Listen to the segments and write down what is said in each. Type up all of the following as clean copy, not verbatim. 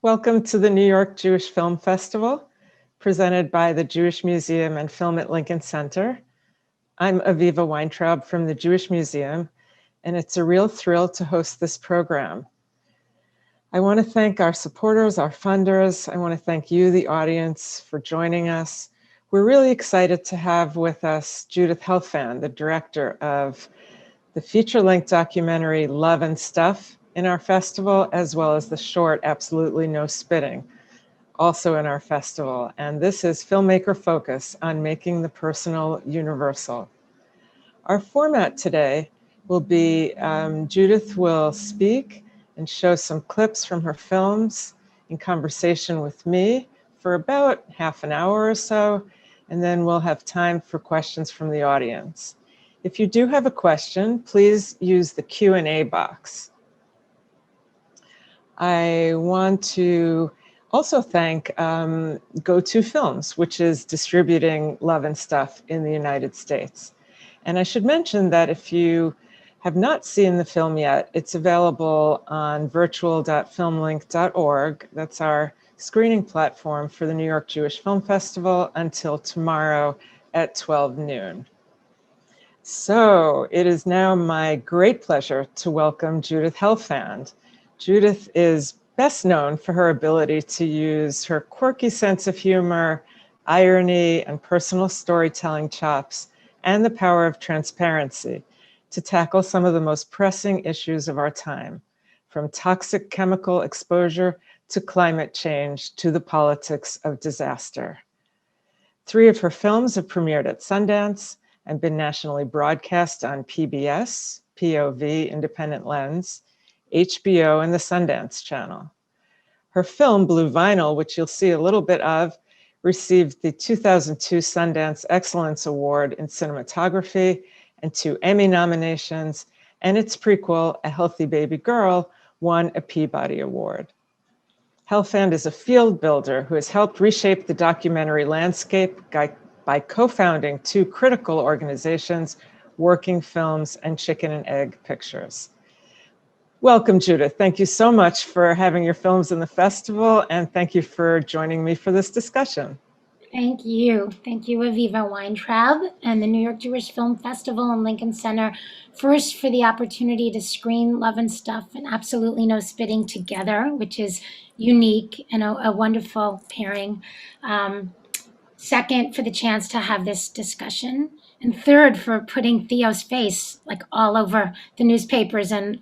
Welcome to the New York Jewish Film Festival, presented by the Jewish Museum and Film at Lincoln Center. I'm Aviva Weintraub from the Jewish Museum, and it's a real thrill to host this program. I want to thank our supporters, our funders. I want to thank you, the audience, for joining us. We're really excited to have with us Judith Helfand, the director of the feature-length documentary Love and Stuff in our festival, as well as the short Absolutely No Spitting, also in our festival. And this is Filmmaker Focus on Making the Personal Universal. Our format today will be Judith will speak and show some clips from her films in conversation with me for about half an hour or so, and then we'll have time for questions from the audience. If you do have a question, please use the Q&A box. I want to also thank Go-To Films, which is distributing Love and Stuff in the United States. And I should mention that if you have not seen the film yet, it's available on virtual.filmlink.org. That's our screening platform for the New York Jewish Film Festival until tomorrow at 12 noon. So it is now my great pleasure to welcome Judith Helfand. Judith is best known for her ability to use her quirky sense of humor, irony, and personal storytelling chops, and the power of transparency to tackle some of the most pressing issues of our time, from toxic chemical exposure to climate change to the politics of disaster. 3 of her films have premiered at Sundance and been nationally broadcast on PBS, POV, Independent Lens, HBO, and the Sundance Channel. Her film, Blue Vinyl, which you'll see a little bit of, received the 2002 Sundance Excellence Award in Cinematography and 2 Emmy nominations, and its prequel, A Healthy Baby Girl, won a Peabody Award. Helfand is a field builder who has helped reshape the documentary landscape by co-founding 2 critical organizations, Working Films and Chicken and Egg Pictures. Welcome, Judith. Thank you so much for having your films in the festival, and thank you for joining me for this discussion. Thank you. Thank you, Aviva Weintraub and the New York Jewish Film Festival and Lincoln Center, first for the opportunity to screen Love and Stuff and Absolutely No Spitting together, which is unique and a wonderful pairing. Second, for the chance to have this discussion. And third, for putting Theo's face like all over the newspapers and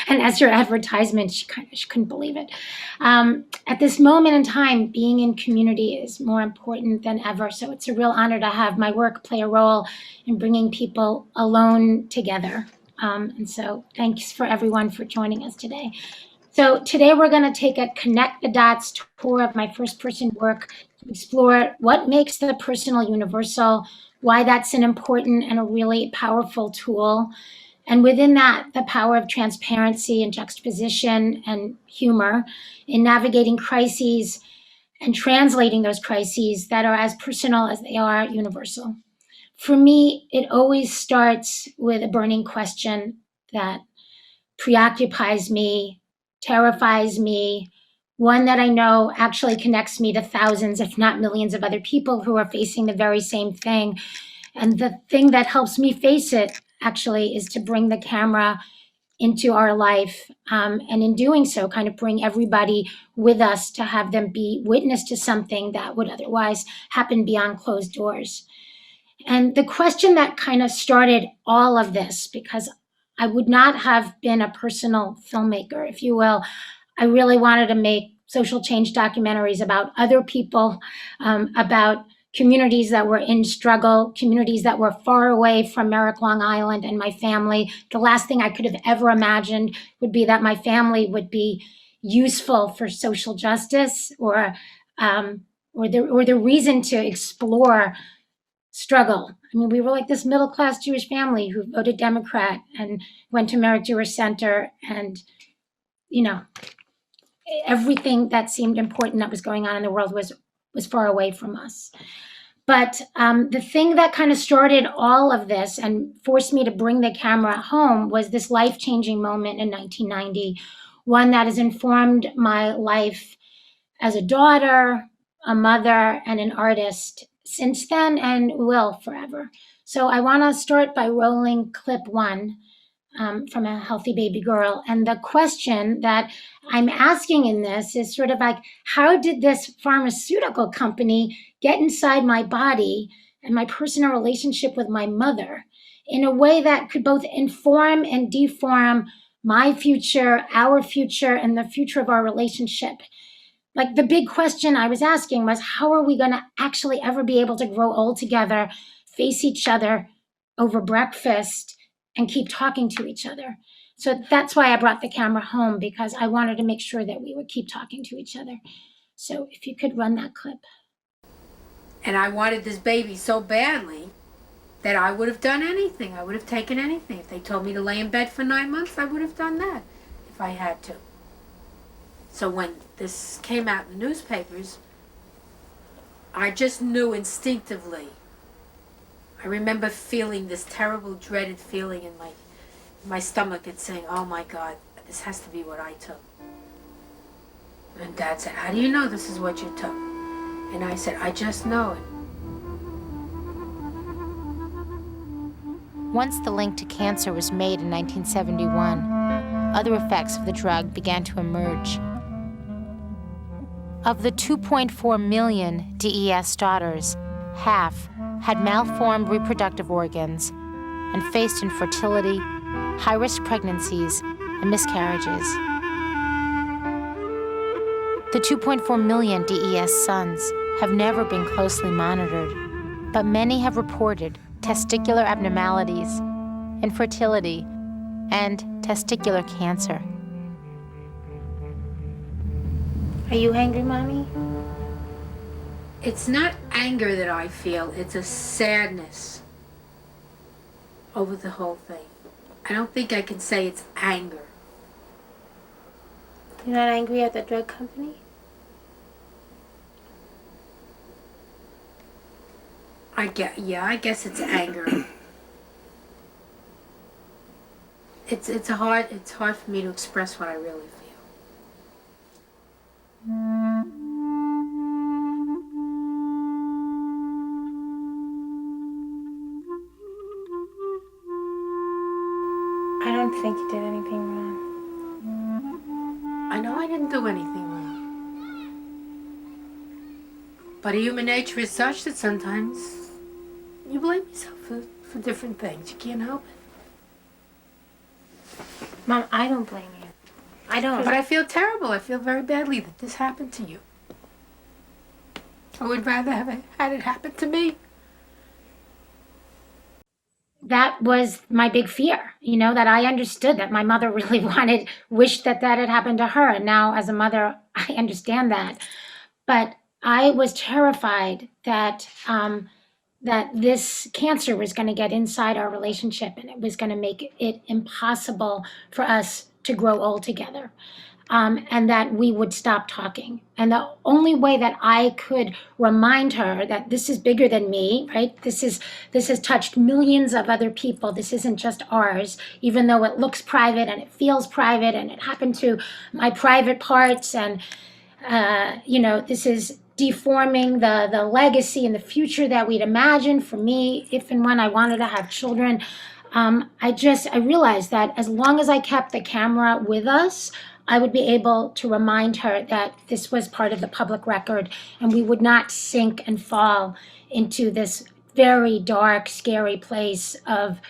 and as her advertisement, she couldn't believe it. At this moment in time, being in community is more important than ever. So it's a real honor to have my work play a role in bringing people alone together. And so thanks for everyone for joining us today. So today we're going to take a connect the dots tour of my first person work to explore what makes the personal universal, why that's an important and a really powerful tool. And within that, the power of transparency and juxtaposition and humor in navigating crises and translating those crises that are as personal as they are universal. For me, it always starts with a burning question that preoccupies me, terrifies me, one that I know actually connects me to thousands, if not millions of other people who are facing the very same thing. And the thing that helps me face it actually is to bring the camera into our life. And in doing so, kind of bring everybody with us to have them be witness to something that would otherwise happen beyond closed doors. And the question that kind of started all of this, because I would not have been a personal filmmaker, if you will. I really wanted to make social change documentaries about other people, about communities that were in struggle, communities that were far away from Merrick, Long Island, and my family. The last thing I could have ever imagined would be that my family would be useful for social justice or the reason to explore struggle. I mean, we were like this middle-class Jewish family who voted Democrat and went to Merrick Jewish Center, and, you know, everything that seemed important that was going on in the world was far away from us. But the thing that kind of started all of this and forced me to bring the camera home was this life-changing moment in 1990 one that has informed my life as a daughter, a mother, and an artist since then, and will forever. So I want to start by rolling clip one from A Healthy Baby Girl. And the question that I'm asking in this is sort of like, how did this pharmaceutical company get inside my body and my personal relationship with my mother in a way that could both inform and deform my future, our future, and the future of our relationship? Like, the big question I was asking was, how are we going to actually ever be able to grow old together, face each other over breakfast, and keep talking to each other? So that's why I brought the camera home, because I wanted to make sure that we would keep talking to each other. So if you could run that clip. And I wanted this baby so badly that I would have done anything. I would have taken anything. If they told me to lay in bed for 9 months, I would have done that if I had to. So when this came out in the newspapers, I just knew instinctively. I remember feeling this terrible, dreaded feeling in my stomach and saying, oh my God, this has to be what I took. And Dad said, how do you know this is what you took? And I said, I just know it. Once the link to cancer was made in 1971, other effects of the drug began to emerge. Of the 2.4 million DES daughters, half had malformed reproductive organs and faced infertility, high-risk pregnancies, and miscarriages. The 2.4 million DES sons have never been closely monitored, but many have reported testicular abnormalities, infertility, and testicular cancer. Are you angry, Mommy? It's not anger that I feel, it's a sadness over the whole thing. I don't think I can say it's anger. You're not angry at the drug company? I guess it's anger. It's hard for me to express what I really feel. I don't think you did anything wrong. I know I didn't do anything wrong. But human nature is such that sometimes you blame yourself for different things. You can't help it. Mom, I don't blame you. I don't. But I feel terrible. I feel very badly that this happened to you. I would rather have had it happen to me. That was my big fear, that I understood that my mother really wished that had happened to her. And now as a mother, I understand that. But I was terrified that this cancer was going to get inside our relationship and it was going to make it impossible for us to grow old together. And that we would stop talking. And the only way that I could remind her that this is bigger than me, right? This has touched millions of other people. This isn't just ours, even though it looks private and it feels private and it happened to my private parts. And, this is deforming the legacy and the future that we'd imagined for me if and when I wanted to have children. I realized that as long as I kept the camera with us, I would be able to remind her that this was part of the public record and we would not sink and fall into this very dark, scary place of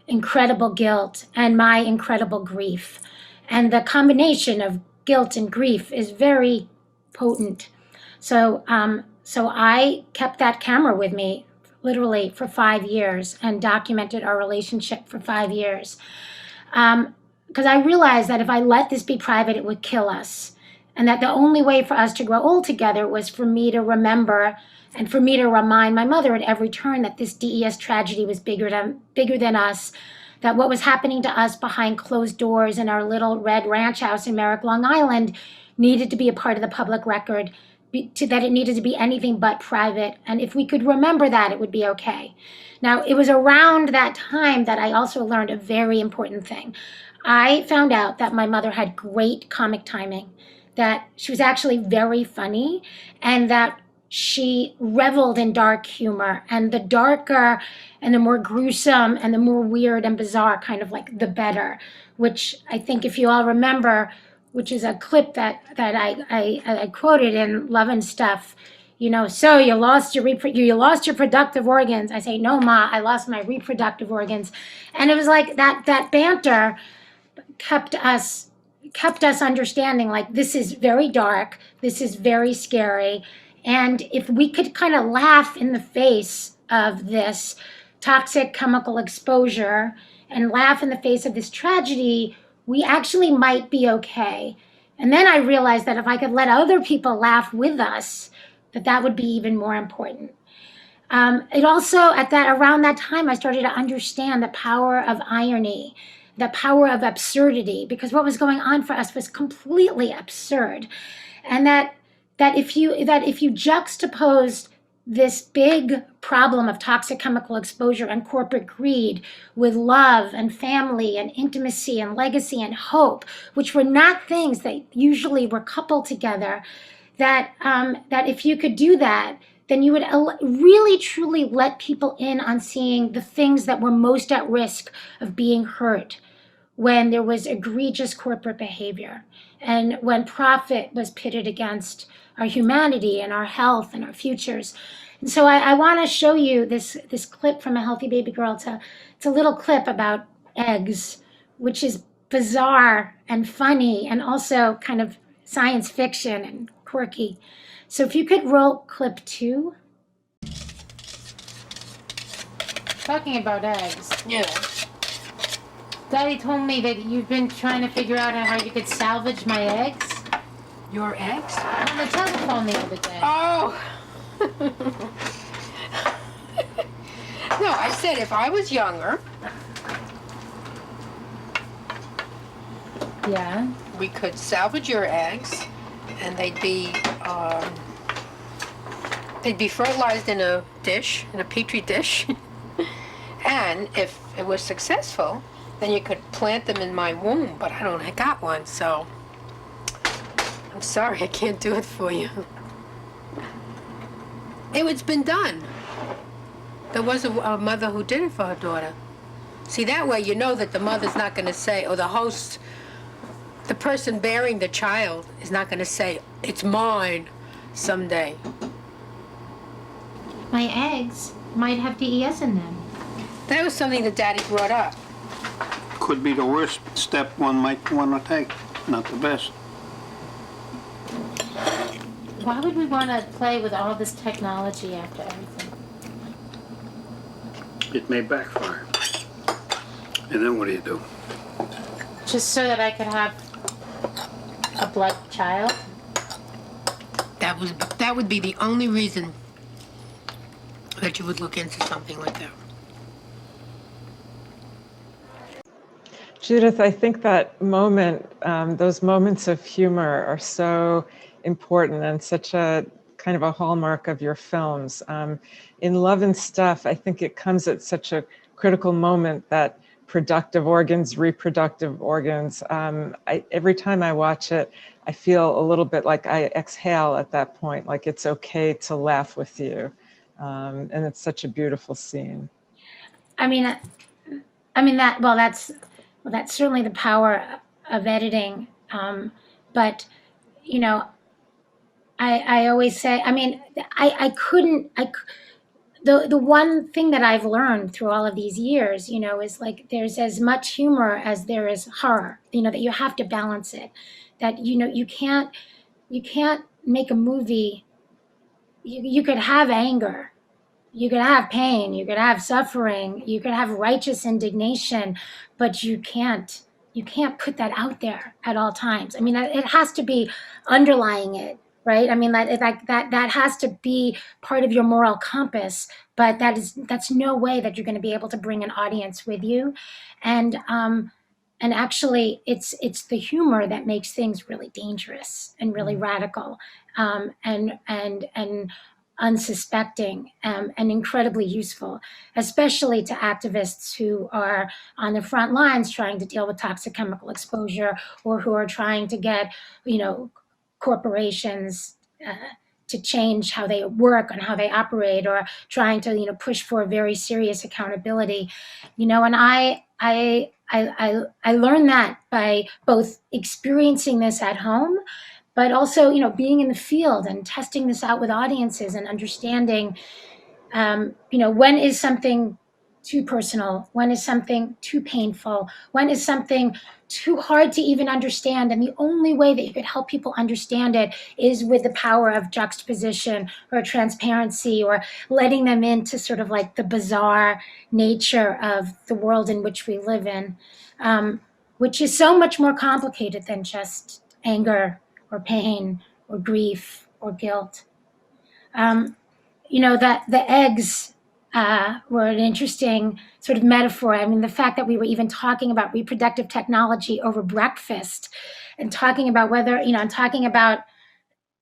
incredible guilt and my incredible grief. And the combination of guilt and grief is very potent. So I kept that camera with me literally for 5 years and documented our relationship for 5 years. Because I realized that if I let this be private, it would kill us. And that the only way for us to grow old together was for me to remember and for me to remind my mother at every turn that this DES tragedy was bigger than us, that what was happening to us behind closed doors in our little red ranch house in Merrick, Long Island, needed to be a part of the public record, that it needed to be anything but private. And if we could remember that, it would be okay. Now, it was around that time that I also learned a very important thing. I found out that my mother had great comic timing, that she was actually very funny, and that she reveled in dark humor. And the darker and the more gruesome and the more weird and bizarre, kind of like the better, which I think if you all remember, which is a clip that I quoted in Love and Stuff, so you lost your productive organs. I say, no, Ma, I lost my reproductive organs. And it was like that banter kept us understanding, like, this is very dark, this is very scary. And if we could kind of laugh in the face of this toxic chemical exposure and laugh in the face of this tragedy, we actually might be okay. And then I realized that if I could let other people laugh with us, that would be even more important. It also, around that time, I started to understand the power of irony, the power of absurdity, because what was going on for us was completely absurd. And that if you juxtaposed this big problem of toxic chemical exposure and corporate greed with love and family and intimacy and legacy and hope, which were not things that usually were coupled together, that if you could do that, then you would really truly let people in on seeing the things that were most at risk of being hurt when there was egregious corporate behavior and when profit was pitted against our humanity and our health and our futures. And so I want to show you this clip from A Healthy Baby Girl. It's a little clip about eggs, which is bizarre and funny and also kind of science fiction and quirky. So if you could roll clip 2. Talking about eggs. Yeah. Daddy told me that you've been trying to figure out how you could salvage my eggs. Your eggs? On the telephone the other day. Oh. No, I said if I was younger, Yeah. we could salvage your eggs, and they'd be fertilized in a petri dish. And if it was successful, then you could plant them in my womb, but I got one, so I'm sorry, I can't do it for you. It's been done. There was a mother who did it for her daughter. See, that way you know that the mother's not going to say, or the host, the person bearing the child is not going to say, it's mine someday. My eggs might have DES in them. That was something that Daddy brought up. Could be the worst step one might want to take, not the best. Why would we want to play with all this technology after everything? It may backfire. And then what do you do? Just so that I could have a blood child? That would be the only reason that you would look into something like that. Judith, I think that moment, those moments of humor are so important and such a kind of a hallmark of your films. In Love and Stuff, I think it comes at such a critical moment that reproductive organs, every time I watch it, I feel a little bit like I exhale at that point, like it's okay to laugh with you. And it's such a beautiful scene. That's certainly the power of editing. But, I always say, the one thing that I've learned through all of these years, is like there's as much humor as there is horror, that you have to balance it, that, you can't make a movie. You could have anger, you could have pain, you could have suffering, you could have righteous indignation, but you can't put that out there at all times. It has to be underlying it, right? That has to be part of your moral compass, but that's no way that you're going to be able to bring an audience with you. And actually it's the humor that makes things really dangerous and really radical. And unsuspecting, and incredibly useful, especially to activists who are on the front lines trying to deal with toxic chemical exposure, or who are trying to get, corporations to change how they work and how they operate, or trying to, push for very serious accountability, and I learned that by both experiencing this at home, but also, being in the field and testing this out with audiences and understanding, when is something too personal? When is something too painful? When is something too hard to even understand? And the only way that you could help people understand it is with the power of juxtaposition or transparency, or letting them into sort of like the bizarre nature of the world in which we live in, which is so much more complicated than just anger or pain or grief or guilt. That the eggs were an interesting sort of metaphor. I mean, the fact that we were even talking about reproductive technology over breakfast, and talking about whether, and talking about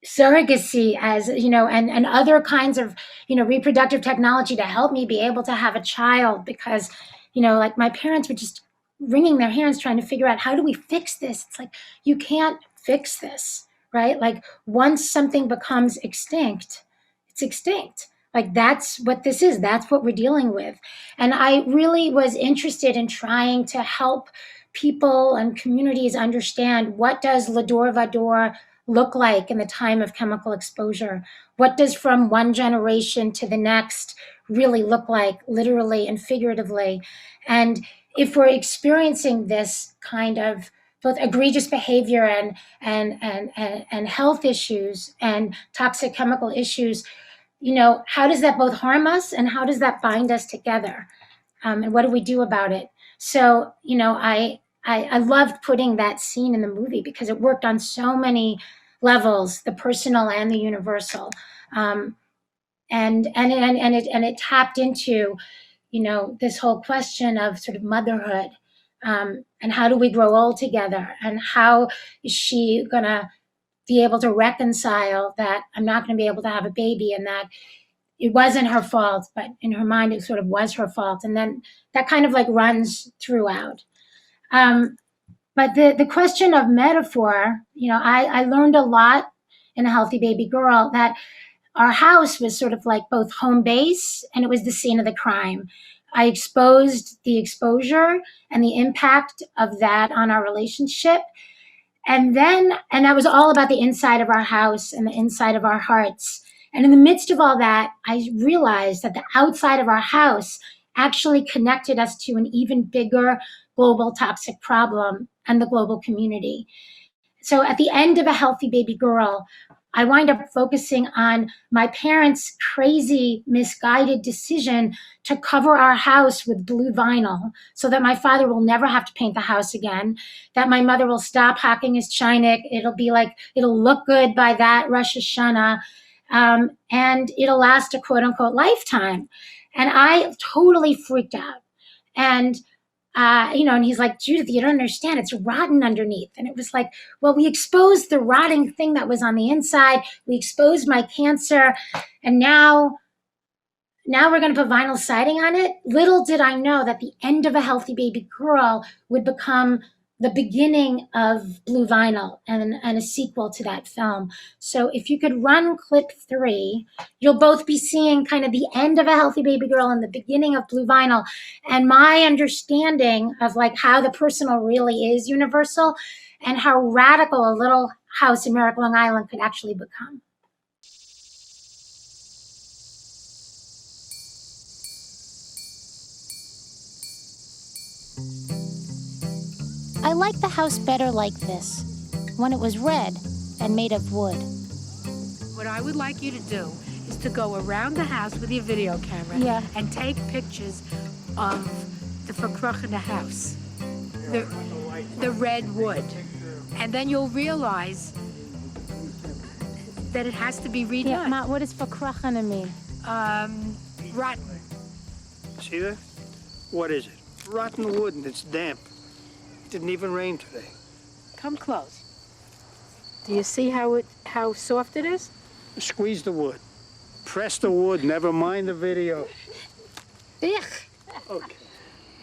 surrogacy as, and other kinds of, reproductive technology to help me be able to have a child, because, like my parents were just wringing their hands trying to figure out, how do we fix this? It's like, you can't fix this, right? Like, once something becomes extinct, it's extinct. Like, that's what this is. That's what we're dealing with. And I really was interested in trying to help people and communities understand, what does l'adore vador look like in the time of chemical exposure? What does from one generation to the next really look like, literally and figuratively? And if we're experiencing this kind of both egregious behavior and health issues and toxic chemical issues, how does that both harm us, and how does that bind us together? And what do we do about it? So, I loved putting that scene in the movie because it worked on so many levels, the personal and the universal. And it tapped into, this whole question of sort of motherhood, and how do we grow old together, and how is she gonna be able to reconcile that I'm not going to be able to have a baby, and that it wasn't her fault, but in her mind it sort of was her fault. And then that kind of like runs throughout. But the question of metaphor, I learned a lot in A Healthy Baby Girl, that our house was sort of like both home base and it was the scene of the crime. I exposed the exposure and the impact of that on our relationship. And that was all about the inside of our house and the inside of our hearts. And in the midst of all that, I realized that the outside of our house actually connected us to an even bigger global toxic problem and the global community. So at the end of A Healthy Baby Girl, I wind up focusing on my parents' crazy, misguided decision to cover our house with blue vinyl so that my father will never have to paint the house again, that my mother will stop hawking his chinik. It'll look good by that Rosh Hashanah, and it'll last a quote unquote lifetime. And I totally freaked out. And and he's like, Judith, you don't understand. It's rotten underneath. And it was like, well, we exposed the rotting thing that was on the inside. We exposed my cancer. And now we're going to put vinyl siding on it. Little did I know that the end of A Healthy Baby Girl would become the beginning of Blue Vinyl and a sequel to that film. So if you could run clip 3, you'll both be seeing kind of the end of A Healthy Baby Girl and the beginning of Blue Vinyl, and my understanding of like how the personal really is universal and how radical a little house in Merrick, Long Island could actually become. I like the house better like this, when it was red and made of wood. What I would like you to do is to go around the house with your video camera and take pictures of the verkruch in the house, the red wood. And then you'll realize that it has to be redone. Yeah, Ma, what does verkruchen mean? Rotten. See that? What is it? Rotten wood, and it's damp. It didn't even rain today. Come close. Do you see how soft it is? Squeeze the wood. Press the wood, never mind the video. Ugh. Okay.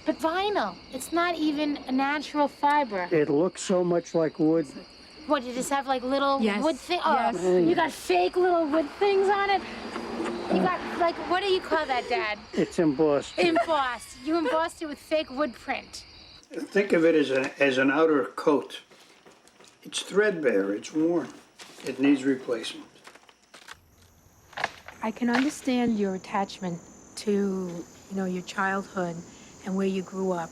But vinyl, it's not even a natural fiber. It looks so much like wood. What, you just have like little Yes, wood things? yes. Oh, you got fake little wood things on it? You got, like, what do you call that, Dad? It's embossed. Embossed. You embossed it with fake wood print. Think of it as an outer coat. It's threadbare, it's worn. It needs replacement. I can understand your attachment to, your childhood and where you grew up.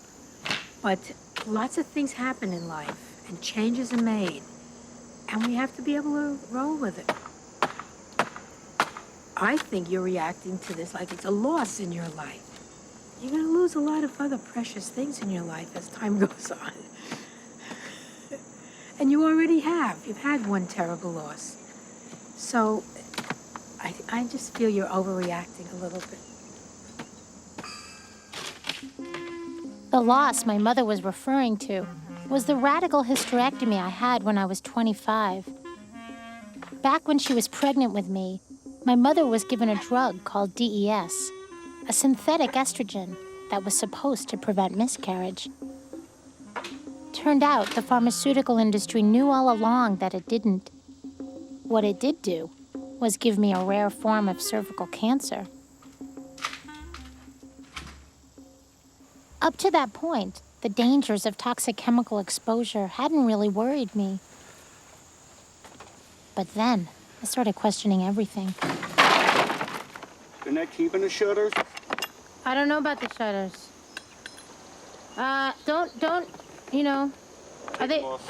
But lots of things happen in life and changes are made. And we have to be able to roll with it. I think you're reacting to this like it's a loss in your life. You're going to lose a lot of other precious things in your life as time goes on. And you already have. You've had one terrible loss. So I just feel you're overreacting a little bit. The loss my mother was referring to was the radical hysterectomy I had when I was 25. Back when she was pregnant with me, my mother was given a drug called DES, a synthetic estrogen that was supposed to prevent miscarriage. Turned out the pharmaceutical industry knew all along that it didn't. What it did do was give me a rare form of cervical cancer. Up to that point, the dangers of toxic chemical exposure hadn't really worried me. But then, I started questioning everything. They're not keeping the shutters? I don't know about the shutters. Are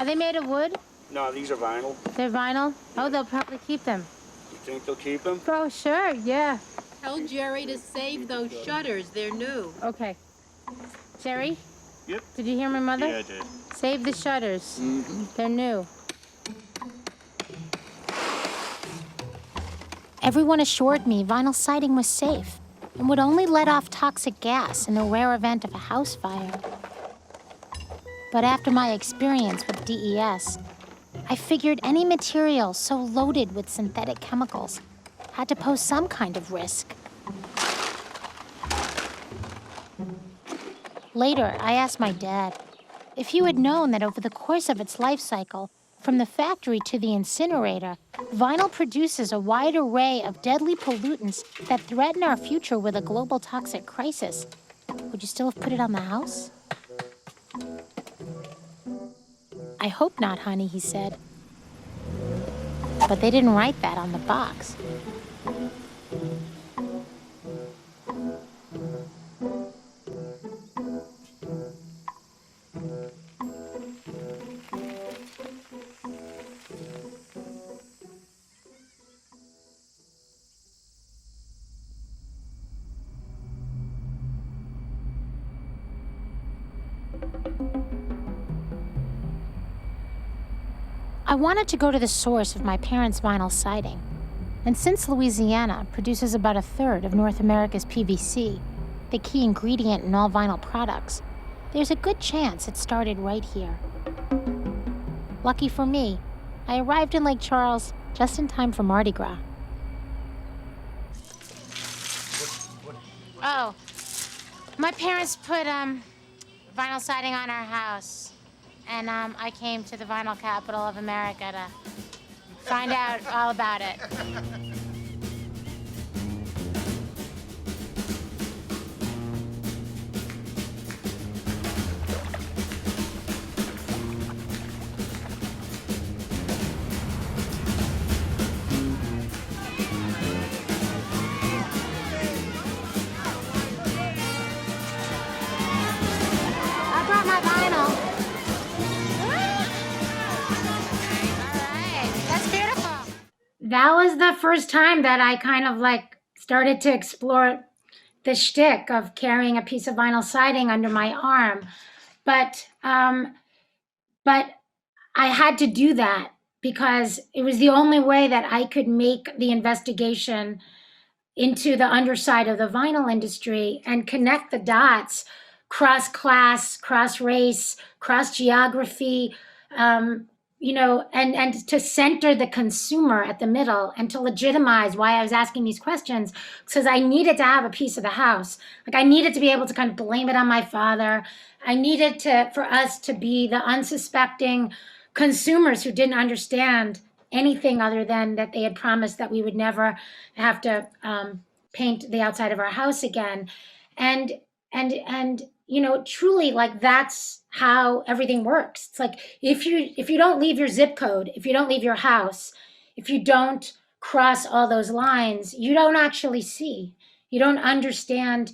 they made of wood? No, these are vinyl. They're vinyl? Oh, they'll probably keep them. You think they'll keep them? Oh, sure, yeah. Tell Jerry to save those shutters. They're new. Okay. Jerry? Yep. Did you hear my mother? Yeah, I did. Save the shutters. Mm-hmm. They're new. Everyone assured me vinyl siding was safe and would only let off toxic gas in the rare event of a house fire. But after my experience with DES, I figured any material so loaded with synthetic chemicals had to pose some kind of risk. Later, I asked my dad if he had known that over the course of its life cycle, from the factory to the incinerator, vinyl produces a wide array of deadly pollutants that threaten our future with a global toxic crisis. Would you still have put it on the house? I hope not, honey, he said. But they didn't write that on the box. I wanted to go to the source of my parents' vinyl siding. And since Louisiana produces about a third of North America's PVC, the key ingredient in all vinyl products, there's a good chance it started right here. Lucky for me, I arrived in Lake Charles just in time for Mardi Gras. Oh, my parents put vinyl siding on our house. And I came to the vinyl capital of America to find out all about it. I brought my vinyl. That was the first time that I kind of started to explore the shtick of carrying a piece of vinyl siding under my arm. But I had to do that because it was the only way that I could make the investigation into the underside of the vinyl industry and connect the dots, cross-class, cross-race, cross-geography, and to center the consumer at the middle and to legitimize why I was asking these questions, because I needed to have a piece of the house. Like I needed to be able to kind of blame it on my father. I needed for us to be the unsuspecting consumers who didn't understand anything other than that they had promised that we would never have to paint the outside of our house again. And truly, like, that's how everything works. It's like if you don't leave your zip code, if you don't leave your house, if you don't cross all those lines, you don't actually see. You don't understand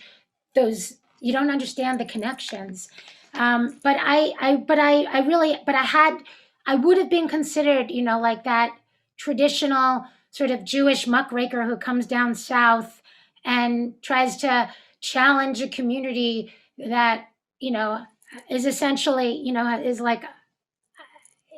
those. You don't understand the connections. But I would have been considered, like that traditional sort of Jewish muckraker who comes down south and tries to challenge a community that, is essentially,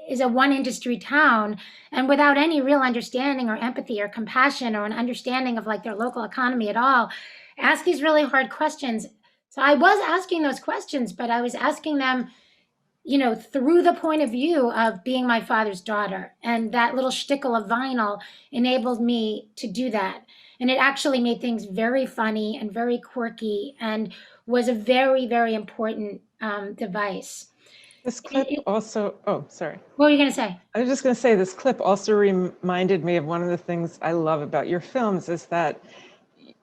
is a one industry town, and without any real understanding or empathy or compassion or an understanding of like their local economy at all, ask these really hard questions. So I was asking those questions, but I was asking them, through the point of view of being my father's daughter. And that little shtickle of vinyl enabled me to do that. And it actually made things very funny and very quirky and was a very, very important device. This clip also, oh, sorry. What were you going to say? I was just going to say this clip also reminded me of one of the things I love about your films is that,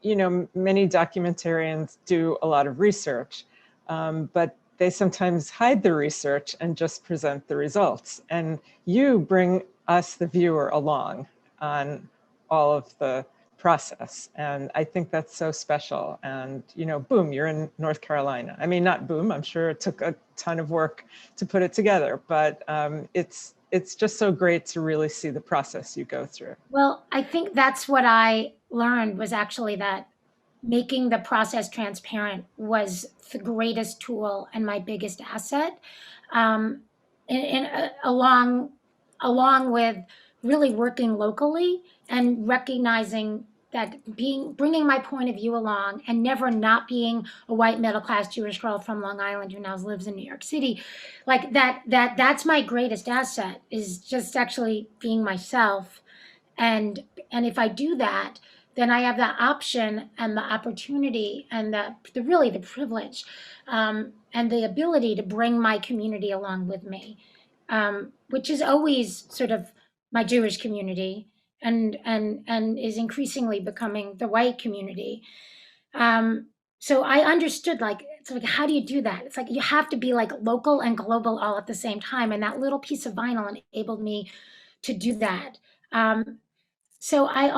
many documentarians do a lot of research, but they sometimes hide the research and just present the results. And you bring us, the viewer, along on all of the process. And I think that's so special. And, boom, you're in North Carolina. I mean, not boom, I'm sure it took a ton of work to put it together, but it's just so great to really see the process you go through. Well, I think that's what I learned, was actually that making the process transparent was the greatest tool and my biggest asset, along with really working locally and recognizing that bringing my point of view along and never not being a white middle-class Jewish girl from Long Island who now lives in New York City, like that's my greatest asset, is just actually being myself. And if I do that, then I have the option and the opportunity and the privilege and the ability to bring my community along with me, which is always sort of my Jewish community and is increasingly becoming the white community. So I understood, it's like, how do you do that? It's like you have to be like local and global all at the same time. And that little piece of vinyl enabled me to do that. So I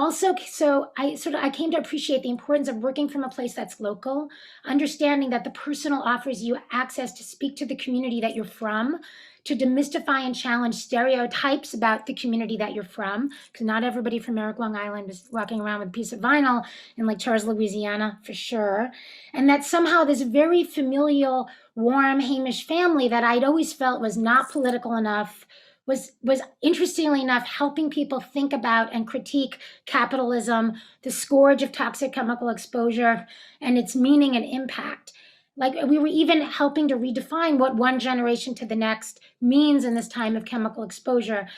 came to appreciate the importance of working from a place that's local, understanding that the personal offers you access to speak to the community that you're from, to demystify and challenge stereotypes about the community that you're from, because not everybody from Merrick, Long Island is walking around with a piece of vinyl in Lake Charles, Louisiana, for sure. And that somehow this very familial, warm, Hamish family that I'd always felt was not political enough was interestingly enough helping people think about and critique capitalism, the scourge of toxic chemical exposure, and its meaning and impact. Like, we were even helping to redefine what one generation to the next means in this time of chemical exposure.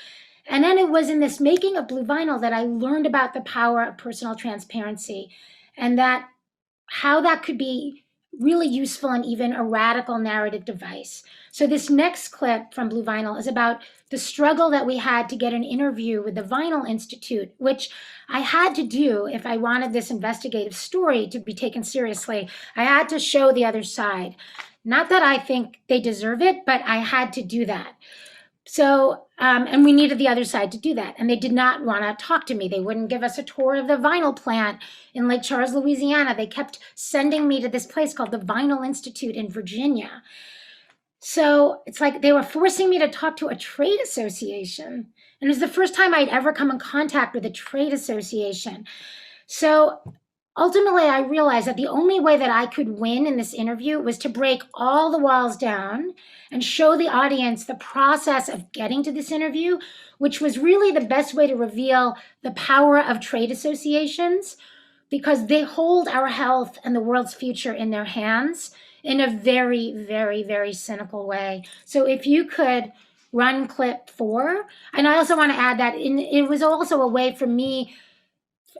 And then it was in this making of Blue Vinyl that I learned about the power of personal transparency, and that how that could be really useful and even a radical narrative device. So this next clip from Blue Vinyl is about the struggle that we had to get an interview with the Vinyl Institute, which I had to do if I wanted this investigative story to be taken seriously. I had to show the other side. Not that I think they deserve it, but I had to do that. So, and we needed the other side to do that. And they did not want to talk to me. They wouldn't give us a tour of the vinyl plant in Lake Charles, Louisiana. They kept sending me to this place called the Vinyl Institute in Virginia. So it's like they were forcing me to talk to a trade association. And it was the first time I'd ever come in contact with a trade association. So ultimately, I realized that the only way that I could win in this interview was to break all the walls down and show the audience the process of getting to this interview, which was really the best way to reveal the power of trade associations, because they hold our health and the world's future in their hands in a very, very, very cynical way. So if you could run clip 4. And I also want to add that it was also a way for me,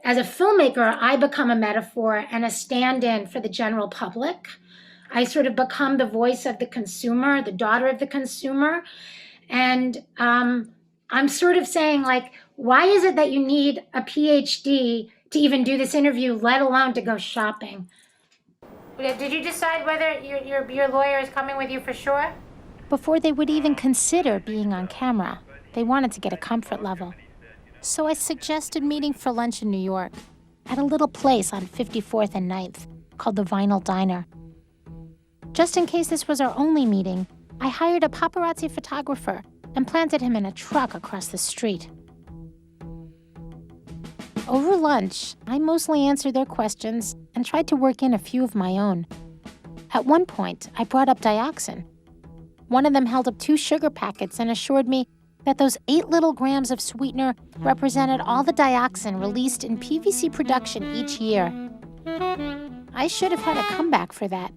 as a filmmaker, I become a metaphor and a stand-in for the general public. I sort of become the voice of the consumer, the daughter of the consumer. And I'm sort of saying, like, why is it that you need a PhD to even do this interview, let alone to go shopping? Did you decide whether your lawyer is coming with you for sure? Before they would even consider being on camera, they wanted to get a comfort level. So I suggested meeting for lunch in New York at a little place on 54th and 9th called the Vinyl Diner. Just in case this was our only meeting, I hired a paparazzi photographer and planted him in a truck across the street. Over lunch, I mostly answered their questions and tried to work in a few of my own. At one point, I brought up dioxin. One of them held up 2 sugar packets and assured me that those 8 little grams of sweetener represented all the dioxin released in PVC production each year. I should have had a comeback for that,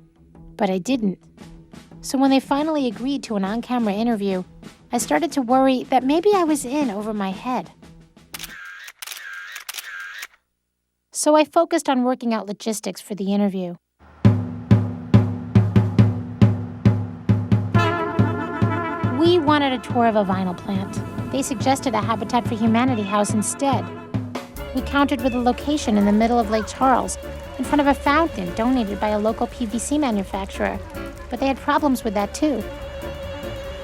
but I didn't. So when they finally agreed to an on-camera interview, I started to worry that maybe I was in over my head. So I focused on working out logistics for the interview. We wanted a tour of a vinyl plant. They suggested a Habitat for Humanity house instead. We countered with a location in the middle of Lake Charles, in front of a fountain donated by a local PVC manufacturer, but they had problems with that too.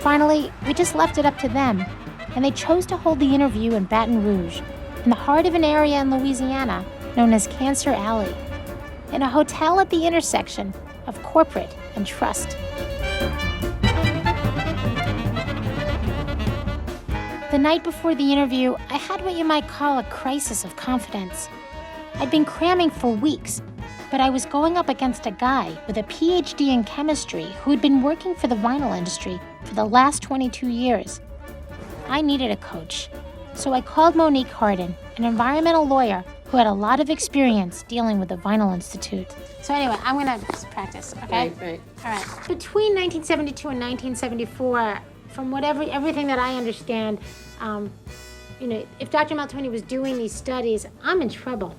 Finally, we just left it up to them, and they chose to hold the interview in Baton Rouge, in the heart of an area in Louisiana known as Cancer Alley, in a hotel at the intersection of corporate and trust. The night before the interview, I had what you might call a crisis of confidence. I'd been cramming for weeks, but I was going up against a guy with a PhD in chemistry who had been working for the vinyl industry for the last 22 years. I needed a coach, so I called Monique Hardin, an environmental lawyer who had a lot of experience dealing with the Vinyl Institute. So anyway, I'm gonna practice, okay? Right. All right. Between 1972 and 1974, from everything that I understand, if Dr. Maltoni was doing these studies, I'm in trouble.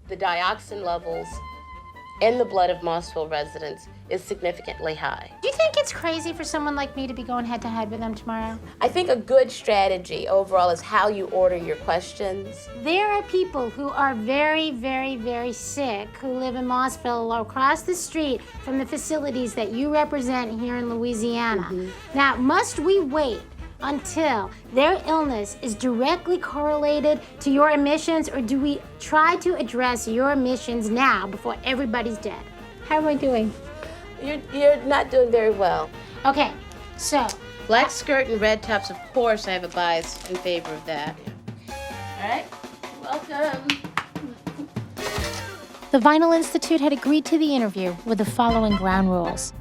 The dioxin levels in the blood of Mossville residents is significantly high. Do you think it's crazy for someone like me to be going head-to-head with them tomorrow? I think a good strategy overall is how you order your questions. There are people who are very, very, very sick who live in Mossville or across the street from the facilities that you represent here in Louisiana. Now, must we wait until their illness is directly correlated to your emissions, or do we try to address your emissions now before everybody's dead? How am I doing? You're not doing very well. Okay, so Black skirt and red tops, of course, I have a bias in favor of that. All right, welcome. the Vinyl Institute had agreed to the interview with the following ground rules.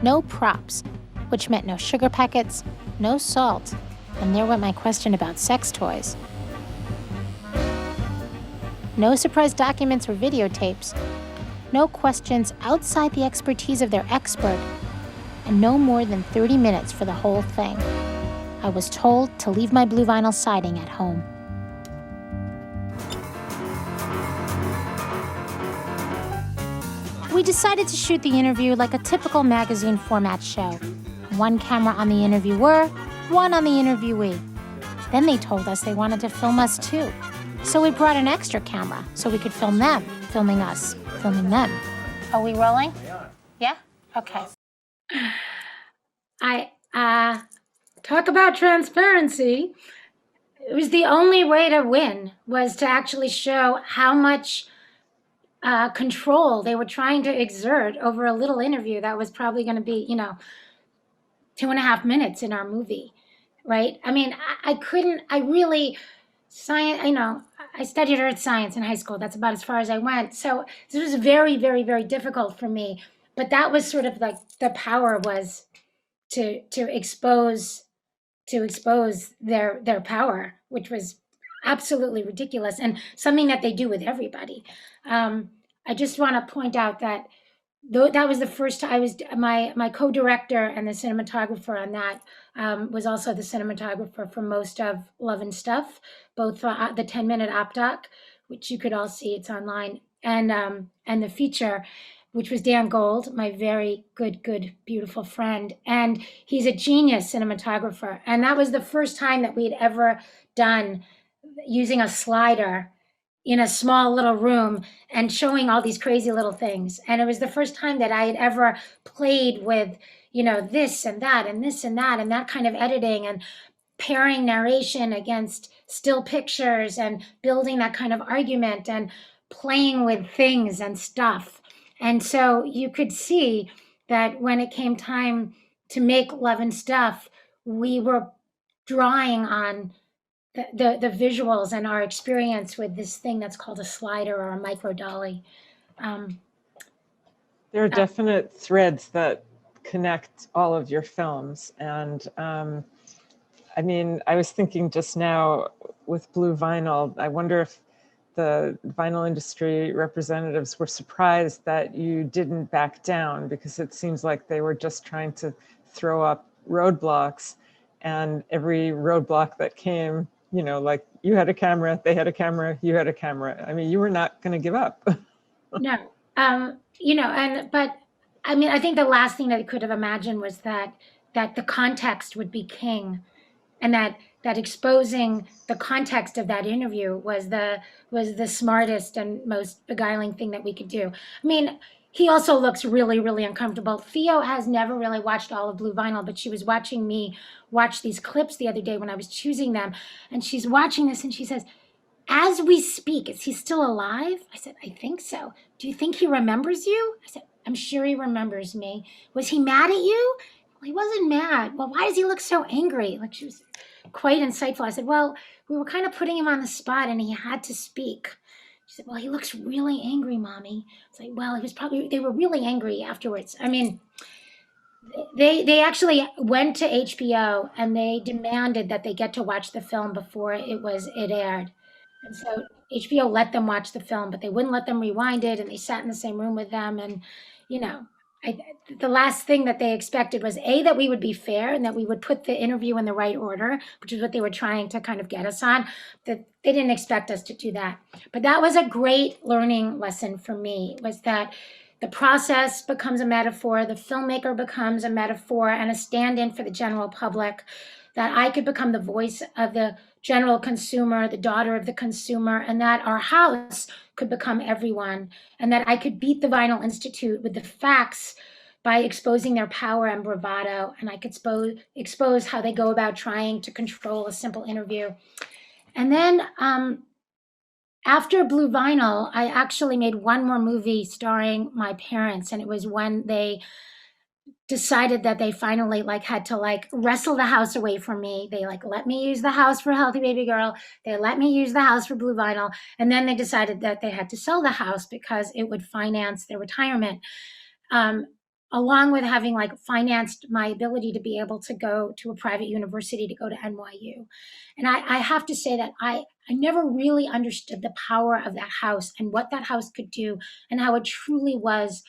No props, which meant no sugar packets, no salt, and there went my question about sex toys. No surprise documents or videotapes, no questions outside the expertise of their expert, and no more than 30 minutes for the whole thing. I was told to leave my blue vinyl siding at home. We decided to shoot the interview like a typical magazine format show. One camera on the interviewer, one on the interviewee. Then they told us they wanted to film us too. So we brought an extra camera so we could film them, filming us, filming them. Are we rolling? Yeah? Okay. Talk about transparency. It was the only way to win, was to actually show how much control they were trying to exert over a little interview that was probably going to be, 2.5 minutes in our movie, right? I mean, I studied earth science in high school. That's about as far as I went. So this was very, very, very difficult for me. But that was sort of like the power, was to expose their power, which was absolutely ridiculous and something that they do with everybody. I just want to point out that though that was the first time I was my co-director and the cinematographer on that was also the cinematographer for most of Love and Stuff, both the 10-minute op doc, which you could all see, it's online, and the feature, which was Dan Gold, my very good, beautiful friend. And he's a genius cinematographer. And that was the first time that we had ever done using a slider in a small little room and showing all these crazy little things. And it was the first time that I had ever played with, this and that and this and that and that kind of editing and pairing narration against still pictures and building that kind of argument and playing with things and stuff. And so you could see that when it came time to make Love and Stuff, we were drawing on the visuals and our experience with this thing that's called a slider or a micro dolly. There are definite threads that connect all of your films. And I mean, I was thinking just now with Blue Vinyl, I wonder if the vinyl industry representatives were surprised that you didn't back down, because it seems like they were just trying to throw up roadblocks, and every roadblock that came, like you had a camera, they had a camera, you had a camera. I mean, you were not going to give up. No, but I mean, I think the last thing that I could have imagined was that the context would be king, and that exposing the context of that interview was the smartest and most beguiling thing that we could do. I mean, he also looks really, really uncomfortable. Theo has never really watched all of Blue Vinyl, but she was watching me watch these clips the other day when I was choosing them. And she's watching this and she says, "As we speak, is he still alive?" I said, "I think so. Do you think he remembers you?" I said, "I'm sure he remembers me. Was he mad at you?" "Well, he wasn't mad." "Well, why does he look so angry?" Like, she was quite insightful. I said, "Well, we were kind of putting him on the spot and he had to speak." She said, "Well, he looks really angry, Mommy." I was like, "Well, they were really angry afterwards." I mean, they actually went to HBO and they demanded that they get to watch the film before it aired. And so HBO let them watch the film, but they wouldn't let them rewind it, and they sat in the same room with them. And, the last thing that they expected was that we would be fair and that we would put the interview in the right order, which is what they were trying to kind of get us on. That they didn't expect us to do that. But that was a great learning lesson for me, was that the process becomes a metaphor, the filmmaker becomes a metaphor and a stand-in for the general public, that I could become the voice of the general consumer, the daughter of the consumer, and that our house could become everyone, and that I could beat the Vinyl Institute with the facts by exposing their power and bravado, and I could expose how they go about trying to control a simple interview. And then after Blue Vinyl, I actually made one more movie starring my parents, and it was when they decided that they finally had to wrestle the house away from me. They let me use the house for Healthy Baby Girl. They let me use the house for Blue Vinyl. And then they decided that they had to sell the house because it would finance their retirement. Along with having financed my ability to be able to go to a private university, to go to NYU. And I have to say that I never really understood the power of that house and what that house could do, and how it truly was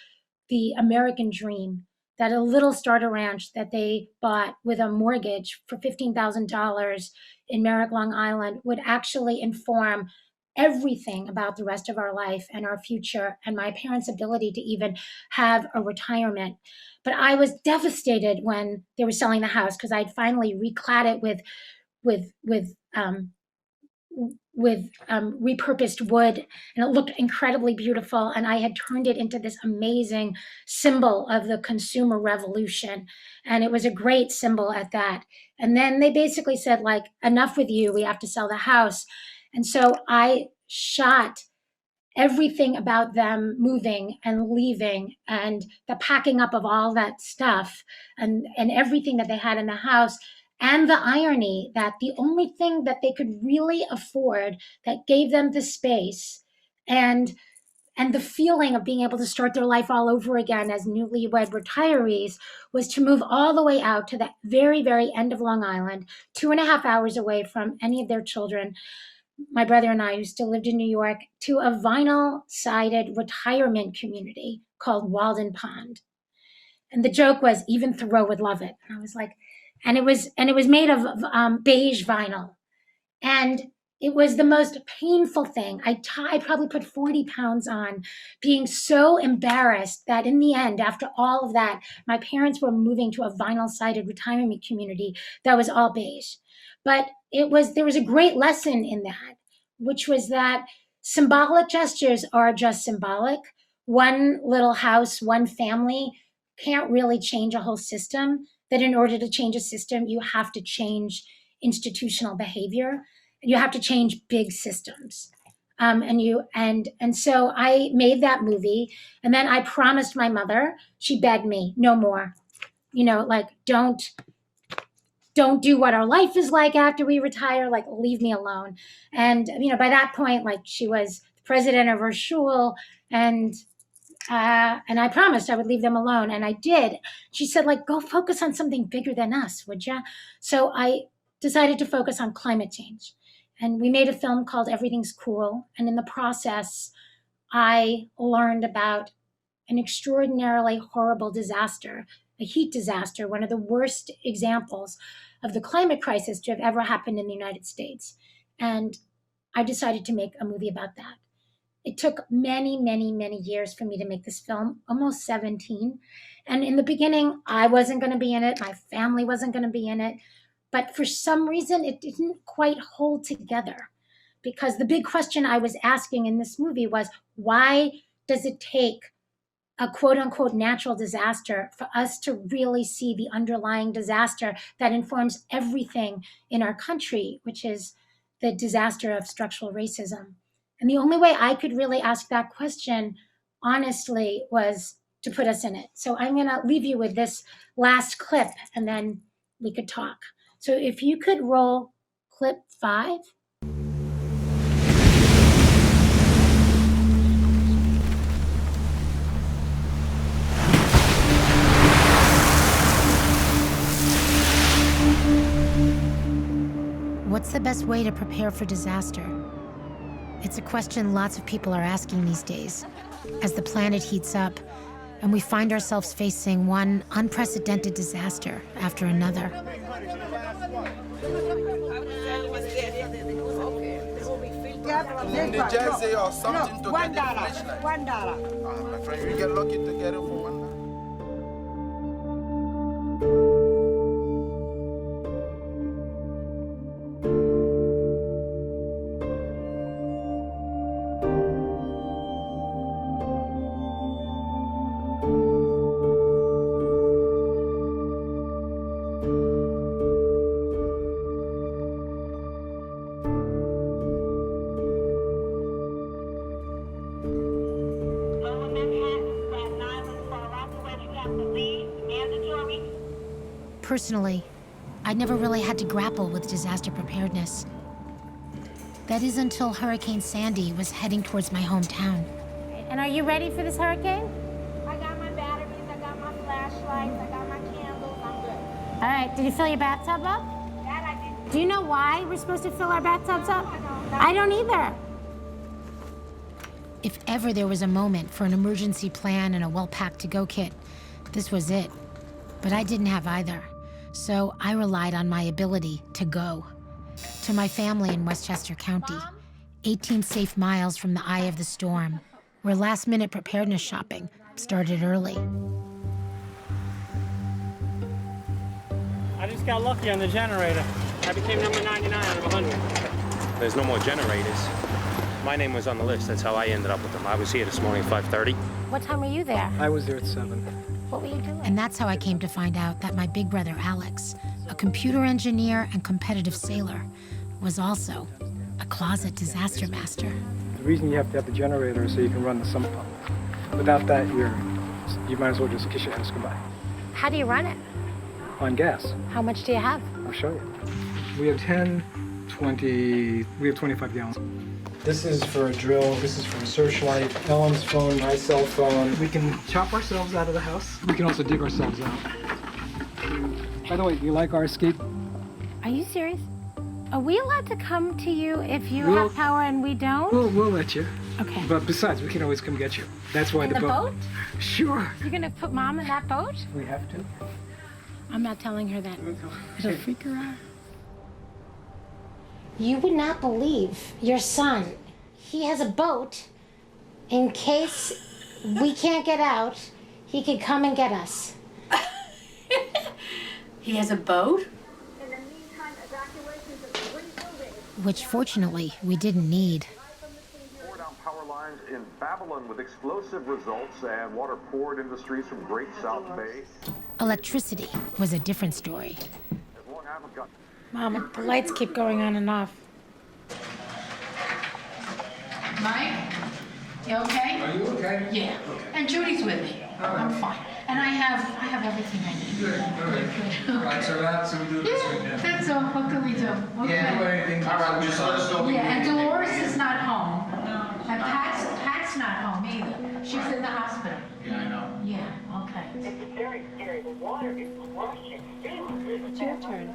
the American dream, that a little starter ranch that they bought with a mortgage for $15,000 in Merrick, Long Island, would actually inform everything about the rest of our life and our future and my parents' ability to even have a retirement. But I was devastated when they were selling the house, because I'd finally reclad it with repurposed wood, and it looked incredibly beautiful, and I had turned it into this amazing symbol of the consumer revolution, and it was a great symbol at that. And then they basically said, enough with you, we have to sell the house. And so I shot everything about them moving and leaving, and the packing up of all that stuff, and everything that they had in the house. And the irony that the only thing that they could really afford that gave them the space and the feeling of being able to start their life all over again as newlywed retirees was to move all the way out to the very, very end of Long Island, 2.5 hours away from any of their children, my brother and I, who still lived in New York, to a vinyl-sided retirement community called Walden Pond. And the joke was, even Thoreau would love it. And I was like, and it was made of beige vinyl. And it was the most painful thing. I probably put 40 pounds on, being so embarrassed that in the end, after all of that, my parents were moving to a vinyl-sided retirement community that was all beige. But there was a great lesson in that, which was that symbolic gestures are just symbolic. One little house, one family can't really change a whole system. That in order to change a system, you have to change institutional behavior. You have to change big systems. And so I made that movie, and then I promised my mother, she begged me, no more. Like, don't do what our life is like after we retire, like, leave me alone. And, by that point, like, she was the president of her shul, and I promised I would leave them alone, and I did. She said, like, go focus on something bigger than us, would ya? So I decided to focus on climate change. And we made a film called Everything's Cool. And in the process, I learned about an extraordinarily horrible disaster, a heat disaster, one of the worst examples of the climate crisis to have ever happened in the United States. And I decided to make a movie about that. It took many, many, many years for me to make this film, almost 17. And in the beginning, I wasn't going to be in it. My family wasn't going to be in it. But for some reason, it didn't quite hold together, because the big question I was asking in this movie was, why does it take a quote unquote natural disaster for us to really see the underlying disaster that informs everything in our country, which is the disaster of structural racism? And the only way I could really ask that question, honestly, was to put us in it. So I'm going to leave you with this last clip, and then we could talk. So if you could roll clip 5. What's the best way to prepare for disaster? It's a question lots of people are asking these days, as the planet heats up and we find ourselves facing one unprecedented disaster after another. They just say or something to get $1. My friend, you get lucky to get it for $1. Personally, I never really had to grapple with disaster preparedness. That is until Hurricane Sandy was heading towards my hometown. And are you ready for this hurricane? I got my batteries, I got my flashlights, I got my candles, I'm good. All right, did you fill your bathtub up? That I did. Do you know why we're supposed to fill our bathtubs up? No. I don't either. If ever there was a moment for an emergency plan and a well-packed to-go kit, this was it. But I didn't have either. So I relied on my ability to go. To my family in Westchester County, 18 safe miles from the eye of the storm, where last-minute preparedness shopping started early. I just got lucky on the generator. I became number 99 out of 100. There's no more generators. My name was on the list. That's how I ended up with them. I was here this morning at 5:30. What time were you there? I was there at 7. What were you doing? And that's how I came to find out that my big brother Alex, a computer engineer and competitive sailor, was also a closet disaster master. The reason you have to have the generator is so you can run the sump pump. Without that, you might as well just kiss your ass goodbye. How do you run it? On gas. How much do you have? I'll show you. We have 10, 20, we have 25 gallons. This is for a drill, this is for a searchlight, Ellen's phone, my cell phone. We can chop ourselves out of the house. We can also dig ourselves out. By the way, do you like our escape? Are you serious? Are we allowed to come to you if you We'll- have power and we don't? We'll let you. Okay. But besides, we can always come get you. That's why In the boat? Sure. You're gonna put Mom in that boat? We have to. I'm not telling her that. It'll freak her out. You would not believe your son. He has a boat. In case we can't get out, he could come and get us. He has a boat? Which fortunately we didn't need. Tore down power lines in Babylon with explosive results and water poured into the streets from Great South Bay. Electricity was a different story. As long haven't got Mom, the lights keep going on and off. Mike? You okay? Are you okay? Yeah. And Judy's with me. I'm fine. And I have everything I need. Good. All right. Lights are out, so we do this right now. That's all. What can we do? Okay. Anything. All right, just let us know. Yeah, and Dolores is not home. And Pat's not home either. She's in the hospital. Yeah, I know. Yeah, okay. It's very scary. The water is rushing. It's your turn.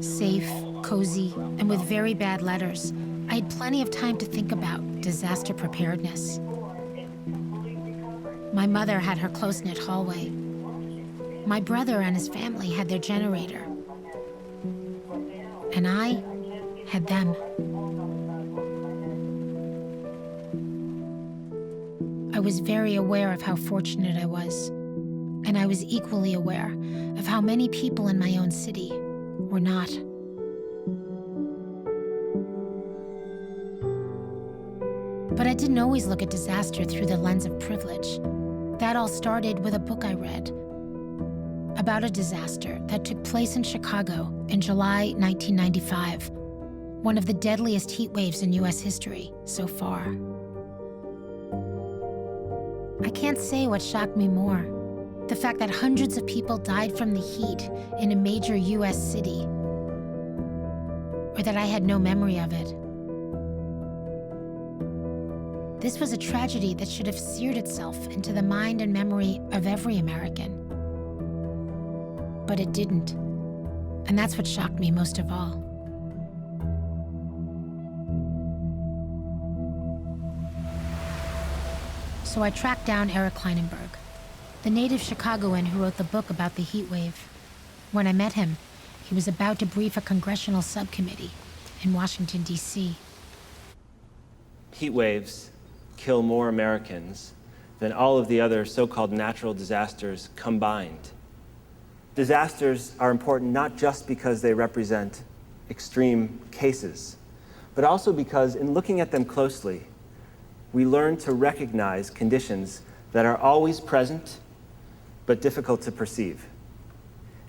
Safe, cozy, and with very bad letters, I had plenty of time to think about disaster preparedness. My mother had her close-knit hallway. My brother and his family had their generator. And I had them. I was very aware of how fortunate I was, and I was equally aware of how many people in my own city were not. But I didn't always look at disaster through the lens of privilege. That all started with a book I read about a disaster that took place in Chicago in July 1995, one of the deadliest heat waves in US history so far. I can't say what shocked me more, the fact that hundreds of people died from the heat in a major US city, or that I had no memory of it. This was a tragedy that should have seared itself into the mind and memory of every American. But it didn't, and that's what shocked me most of all. So I tracked down Eric Kleinenberg, the native Chicagoan who wrote the book about the heat wave. When I met him, he was about to brief a congressional subcommittee in Washington, D.C. Heat waves kill more Americans than all of the other so-called natural disasters combined. Disasters are important not just because they represent extreme cases, but also because in looking at them closely, we learn to recognize conditions that are always present, but difficult to perceive.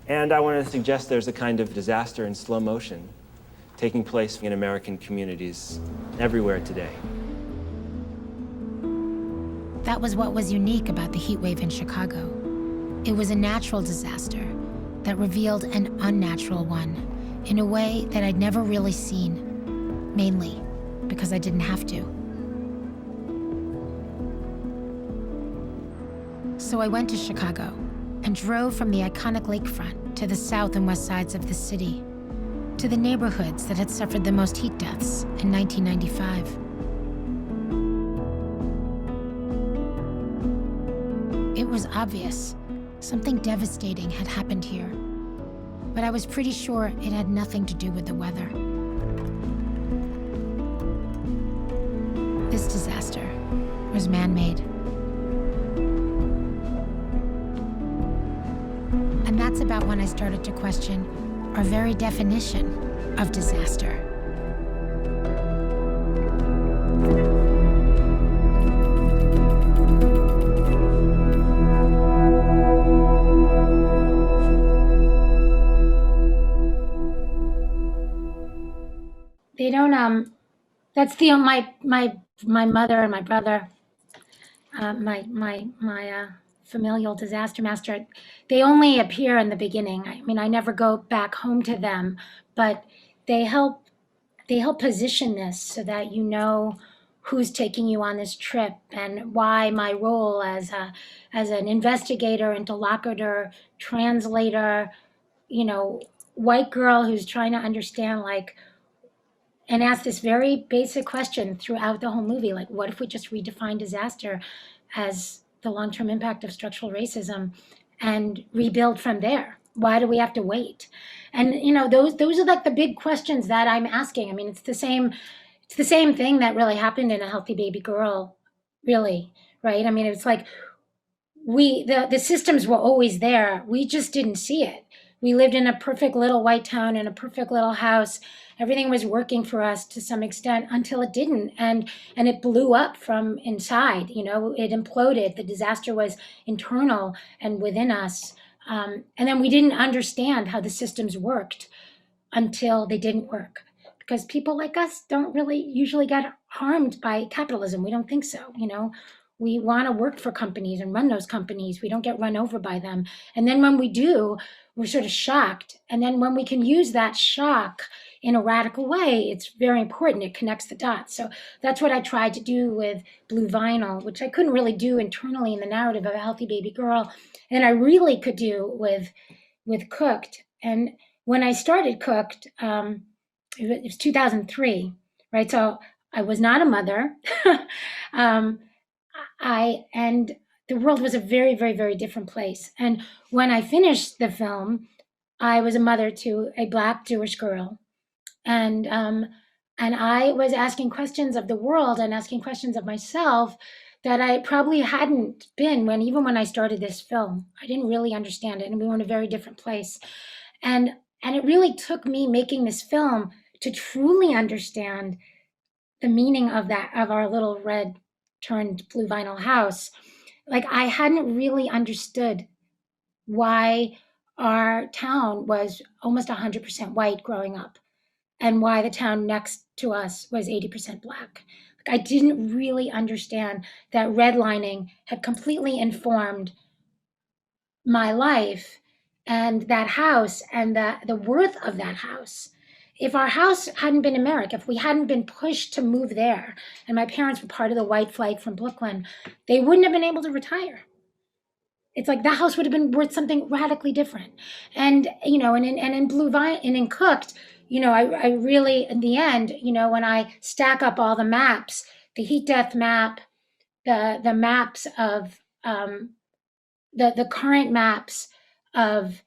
And I want to suggest there's a kind of disaster in slow motion taking place in American communities everywhere today. That was what was unique about the heat wave in Chicago. It was a natural disaster that revealed an unnatural one in a way that I'd never really seen, mainly because I didn't have to. So I went to Chicago and drove from the iconic lakefront to the south and west sides of the city, to the neighborhoods that had suffered the most heat deaths in 1995. It was obvious something devastating had happened here, but I was pretty sure it had nothing to do with the weather. This disaster was man-made. And that's about when I started to question our very definition of disaster. They don't, that's the, my mother and my brother, my familial disaster master, they only appear in the beginning. I mean, I never go back home to them, but they help position this so that you know who's taking you on this trip and why my role as an investigator, interlocutor, translator, white girl who's trying to understand, like, and ask this very basic question throughout the whole movie, like, what if we just redefine disaster as the long-term impact of structural racism and rebuild from there? Why do we have to wait? And those are like the big questions that I'm asking. I mean, it's the same thing that really happened in A Healthy Baby Girl, really, right? I mean, it's like the systems were always there. We just didn't see it. We lived in a perfect little white town in a perfect little house. Everything was working for us to some extent until it didn't. And it blew up from inside, it imploded. The disaster was internal and within us. And then we didn't understand how the systems worked until they didn't work. Because people like us don't really usually get harmed by capitalism. We don't think so, We want to work for companies and run those companies. We don't get run over by them. And then when we do, we're sort of shocked. And then when we can use that shock in a radical way, it's very important. It connects the dots. So that's what I tried to do with Blue Vinyl, which I couldn't really do internally in the narrative of A Healthy Baby Girl. And I really could do with Cooked. And when I started Cooked, it was 2003, right? So I was not a mother. And the world was a very, very, very different place. And when I finished the film, I was a mother to a Black Jewish girl. And I was asking questions of the world and asking questions of myself that I probably hadn't been even when I started this film. I didn't really understand it, and we were in a very different place. And it really took me making this film to truly understand the meaning of our little red turned blue vinyl house. Like, I hadn't really understood why our town was almost 100% white growing up and why the town next to us was 80% Black. Like, I didn't really understand that redlining had completely informed my life and that house and the worth of that house. If our house hadn't been America, if we hadn't been pushed to move there, and my parents were part of the white flight from Brooklyn, they wouldn't have been able to retire. It's like that house would have been worth something radically different. And, in Blue Vine and in Cooked, I really, in the end, when I stack up all the maps, the heat death map, the maps of, the current maps of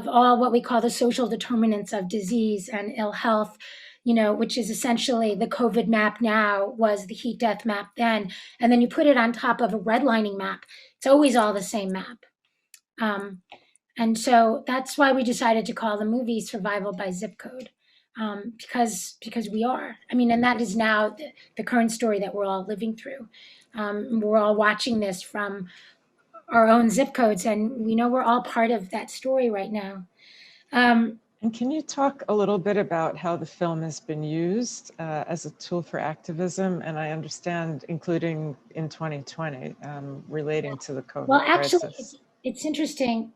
all what we call the social determinants of disease and ill health, which is essentially the COVID map now was the heat death map then. And then you put it on top of a redlining map. It's always all the same map. And so that's why we decided to call the movie Survival by Zip Code, because we are. I mean, and that is now the current story that we're all living through. We're all watching this from our own zip codes, and we know we're all part of that story right now. And can you talk a little bit about how the film has been used as a tool for activism? And I understand, including in 2020, relating to the COVID crisis. Actually, it's interesting.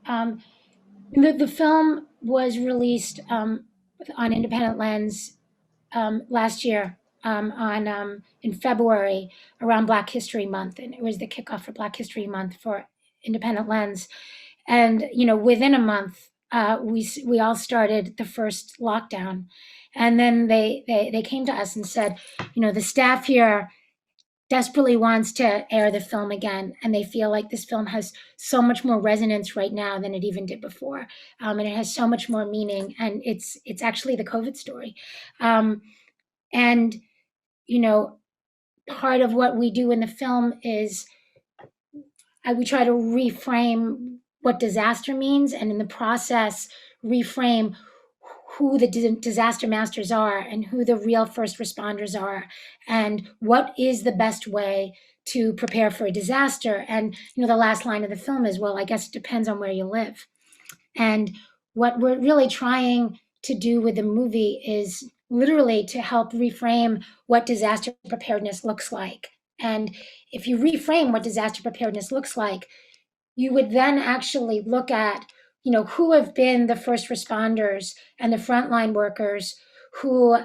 The film was released on Independent Lens last year in February around Black History Month, and it was the kickoff for Black History Month for Independent Lens. And within a month, we all started the first lockdown, and then they came to us and said, the staff here desperately wants to air the film again, and they feel like this film has so much more resonance right now than it even did before, and it has so much more meaning, and it's actually the COVID story. And part of what we do in the film is we try to reframe what disaster means, and in the process reframe who the disaster masters are and who the real first responders are, and what is the best way to prepare for a disaster. And the last line of the film is, well, I guess it depends on where you live. And what we're really trying to do with the movie is literally to help reframe what disaster preparedness looks like. And if you reframe what disaster preparedness looks like, you would then actually look at who have been the first responders and the frontline workers who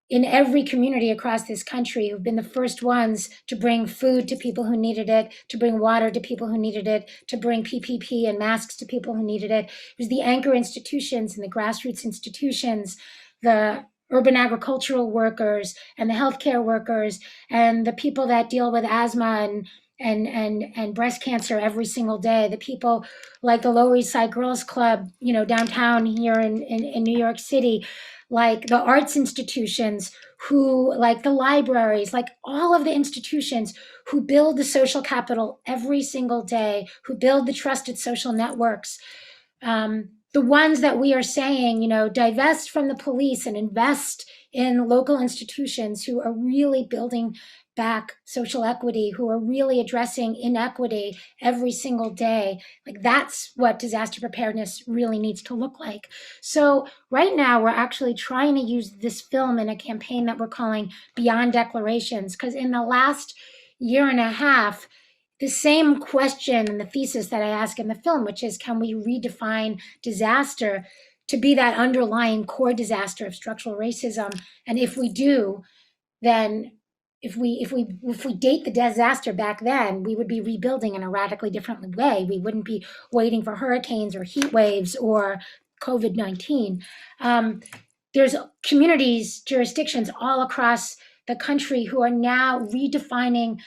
in every community across this country who've been the first ones to bring food to people who needed it, to bring water to people who needed it, to bring PPP and masks to people who needed it. It was the anchor institutions and the grassroots institutions, the urban agricultural workers and the healthcare workers and the people that deal with asthma and breast cancer every single day, the people like the Lower East Side Girls Club, downtown here in New York City, like the arts institutions who, like the libraries, like all of the institutions who build the social capital every single day, who build the trusted social networks. The ones that we are saying, divest from the police and invest in local institutions who are really building back social equity, who are really addressing inequity every single day. Like, that's what disaster preparedness really needs to look like. So right now we're actually trying to use this film in a campaign that we're calling Beyond Declarations, because in the last year and a half, the same question and the thesis that I ask in the film, which is, can we redefine disaster to be that underlying core disaster of structural racism? And if we do, then if we date the disaster back then, we would be rebuilding in a radically different way. We wouldn't be waiting for hurricanes or heat waves or COVID-19. There's communities, jurisdictions all across the country who are now redefining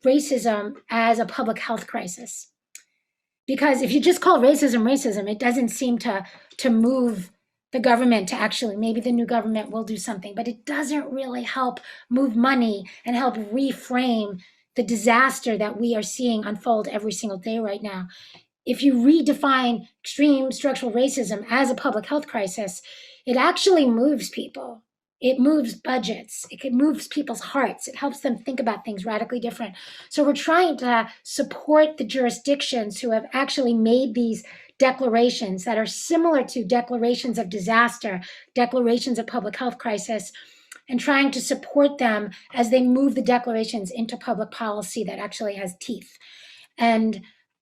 racism as a public health crisis. Because if you just call racism racism, it doesn't seem to move the government to actually, maybe the new government will do something, but it doesn't really help move money and help reframe the disaster that we are seeing unfold every single day right now. If you redefine extreme structural racism as a public health crisis, it actually moves people. It moves budgets. It moves people's hearts. It helps them think about things radically different. So we're trying to support the jurisdictions who have actually made these declarations that are similar to declarations of disaster, declarations of public health crisis, and trying to support them as they move the declarations into public policy that actually has teeth. And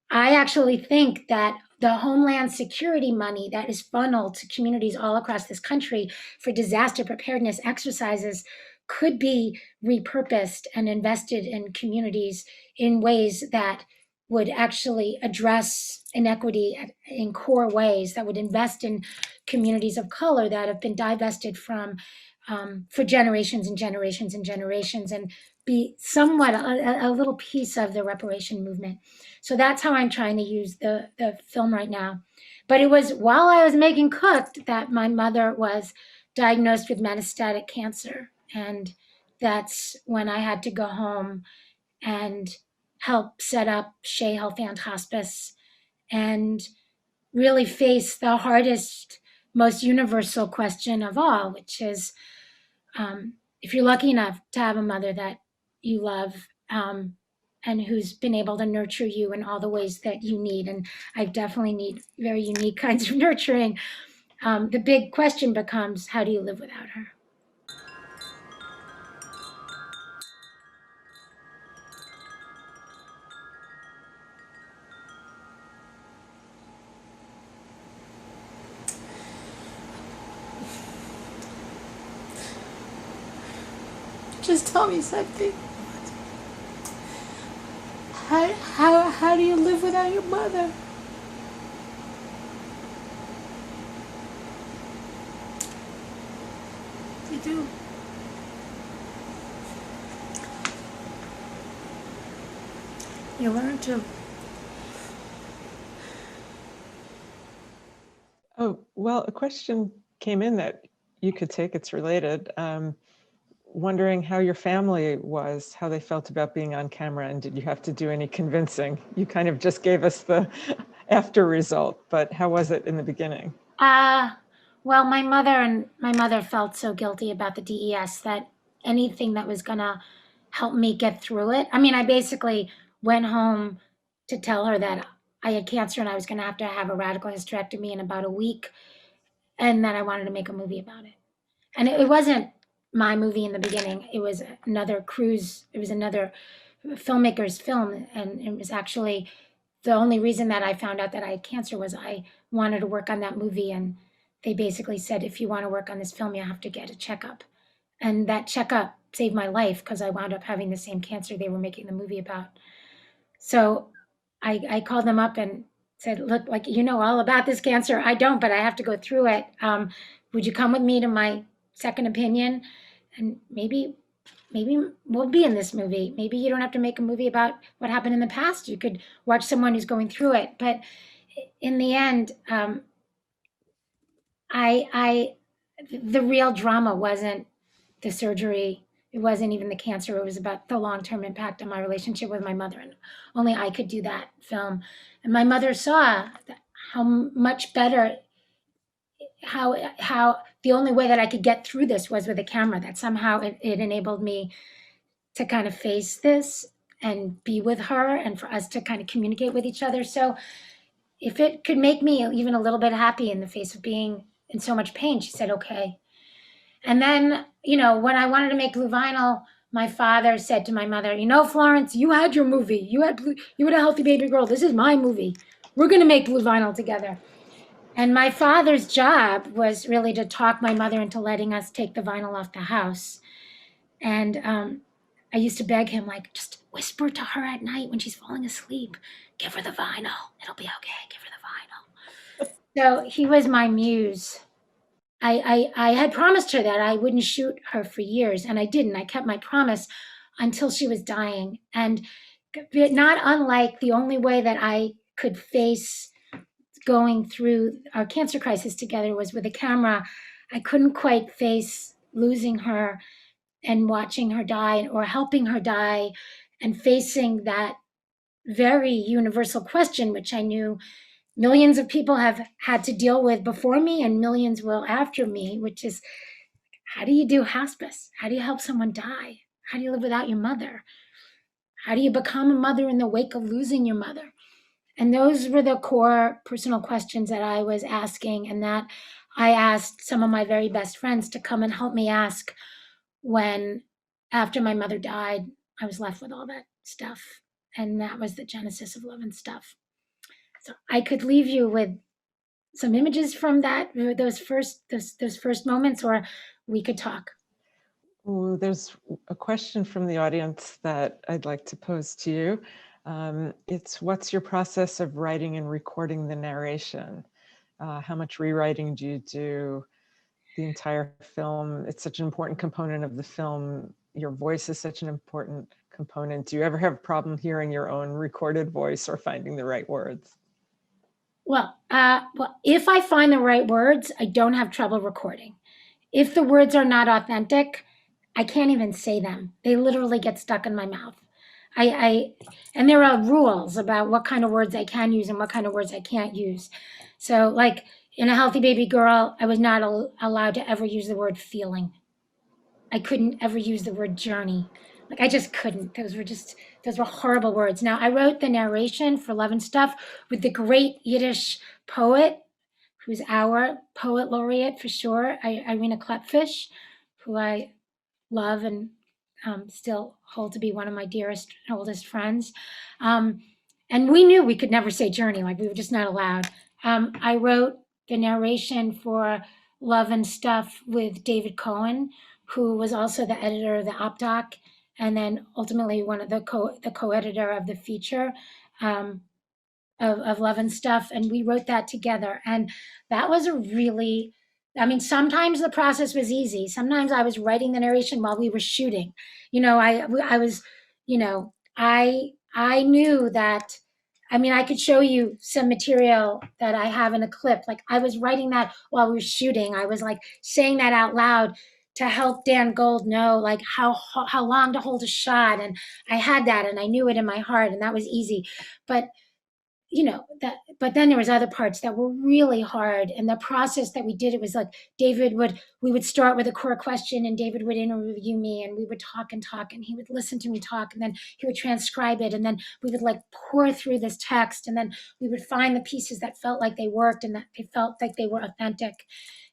I actually think that the Homeland Security money that is funneled to communities all across this country for disaster preparedness exercises could be repurposed and invested in communities in ways that would actually address inequity in core ways, that would invest in communities of color that have been divested from for generations and generations and generations, and be somewhat a little piece of the reparation movement. So that's how I'm trying to use the film right now. But it was while I was making Cooked that my mother was diagnosed with metastatic cancer. And that's when I had to go home and help set up Shea Helfand Hospice and really face the hardest, most universal question of all, which is, if you're lucky enough to have a mother that you love, and who's been able to nurture you in all the ways that you need, and I definitely need very unique kinds of nurturing, the big question becomes, how do you live without her? Just tell me something. How do you live without your mother? You do. You learn to. Oh, well, a question came in that you could take, it's related. Wondering how your family was, how they felt about being on camera, and did you have to do any convincing? You kind of just gave us the after result, but how was it in the beginning? Well, my mother felt so guilty about the DES that anything that was gonna help me get through it. I mean, I basically went home to tell her that I had cancer and I was gonna have a radical hysterectomy in about a week, and that I wanted to make a movie about it. And it wasn't my movie in the beginning. It was another filmmaker's film, and it was actually the only reason that I found out that I had cancer was I wanted to work on that movie, and they basically said, if you want to work on this film, you have to get a checkup. And that checkup saved my life because I wound up having the same cancer they were making the movie about. So I called them up and said, look, like, you know all about this cancer. I don't, but I have to go through it. Would you come with me to my second opinion? And maybe we'll be in this movie. Maybe you don't have to make a movie about what happened in the past. You could watch someone who's going through it. But in the end, the real drama wasn't the surgery. It wasn't even the cancer. It was about the long-term impact on my relationship with my mother. And only I could do that film. And my mother saw how much better, how the only way that I could get through this was with a camera, that somehow it enabled me to kind of face this and be with her and for us to kind of communicate with each other. So if it could make me even a little bit happy in the face of being in so much pain, she said, okay. And then, when I wanted to make Blue Vinyl, my father said to my mother, Florence, you had your movie. You had a healthy baby girl. This is my movie. We're going to make Blue Vinyl together. And my father's job was really to talk my mother into letting us take the vinyl off the house. And I used to beg him, like, just whisper to her at night when she's falling asleep, give her the vinyl. It'll be okay. Give her the vinyl. So he was my muse. I had promised her that I wouldn't shoot her for years, and I didn't. I kept my promise until she was dying. And not unlike the only way that I could face going through our cancer crisis together was with a camera, I couldn't quite face losing her and watching her die or helping her die and facing that very universal question, which I knew millions of people have had to deal with before me and millions will after me, which is, how do you do hospice? How do you help someone die? How do you live without your mother? How do you become a mother in the wake of losing your mother? And those were the core personal questions that I was asking, and that I asked some of my very best friends to come and help me ask when, after my mother died, I was left with all that stuff. And that was the genesis of Love and Stuff. So I could leave you with some images from those first moments, or we could talk. Ooh, there's a question from the audience that I'd like to pose to you. It's, what's your process of writing and recording the narration? How much rewriting do you do? The entire film, it's such an important component of the film. Your voice is such an important component. Do you ever have a problem hearing your own recorded voice or finding the right words? Well, if I find the right words, I don't have trouble recording. If the words are not authentic, I can't even say them. They literally get stuck in my mouth. And there are rules about what kind of words I can use and what kind of words I can't use. So like in A Healthy Baby Girl, I was not allowed to ever use the word feeling. I couldn't ever use the word journey. Like I just couldn't. Those were horrible words. Now I wrote the narration for Love and Stuff with the great Yiddish poet, who's our poet laureate for sure, Irina Klepfish, who I love and still hold to be one of my dearest and oldest friends. And we knew we could never say journey, like we were just not allowed. I wrote the narration for Love and Stuff with David Cohen, who was also the editor of the OpDoc, and then ultimately one of the co-editor of the feature of Love and Stuff. And we wrote that together. And that was sometimes the process was easy. Sometimes I was writing the narration while we were shooting. I knew that, I could show you some material that I have in a clip. Like I was writing that while we were shooting. I was like saying that out loud to help Dan Gold know like how long to hold a shot. And I had that and I knew it in my heart, and that was easy. But but then there was other parts that were really hard. And the process that we did, it was like we would start with a core question and David would interview me and we would talk and he would listen to me talk and then he would transcribe it. And then we would like pour through this text and then we would find the pieces that felt like they worked and that they felt like they were authentic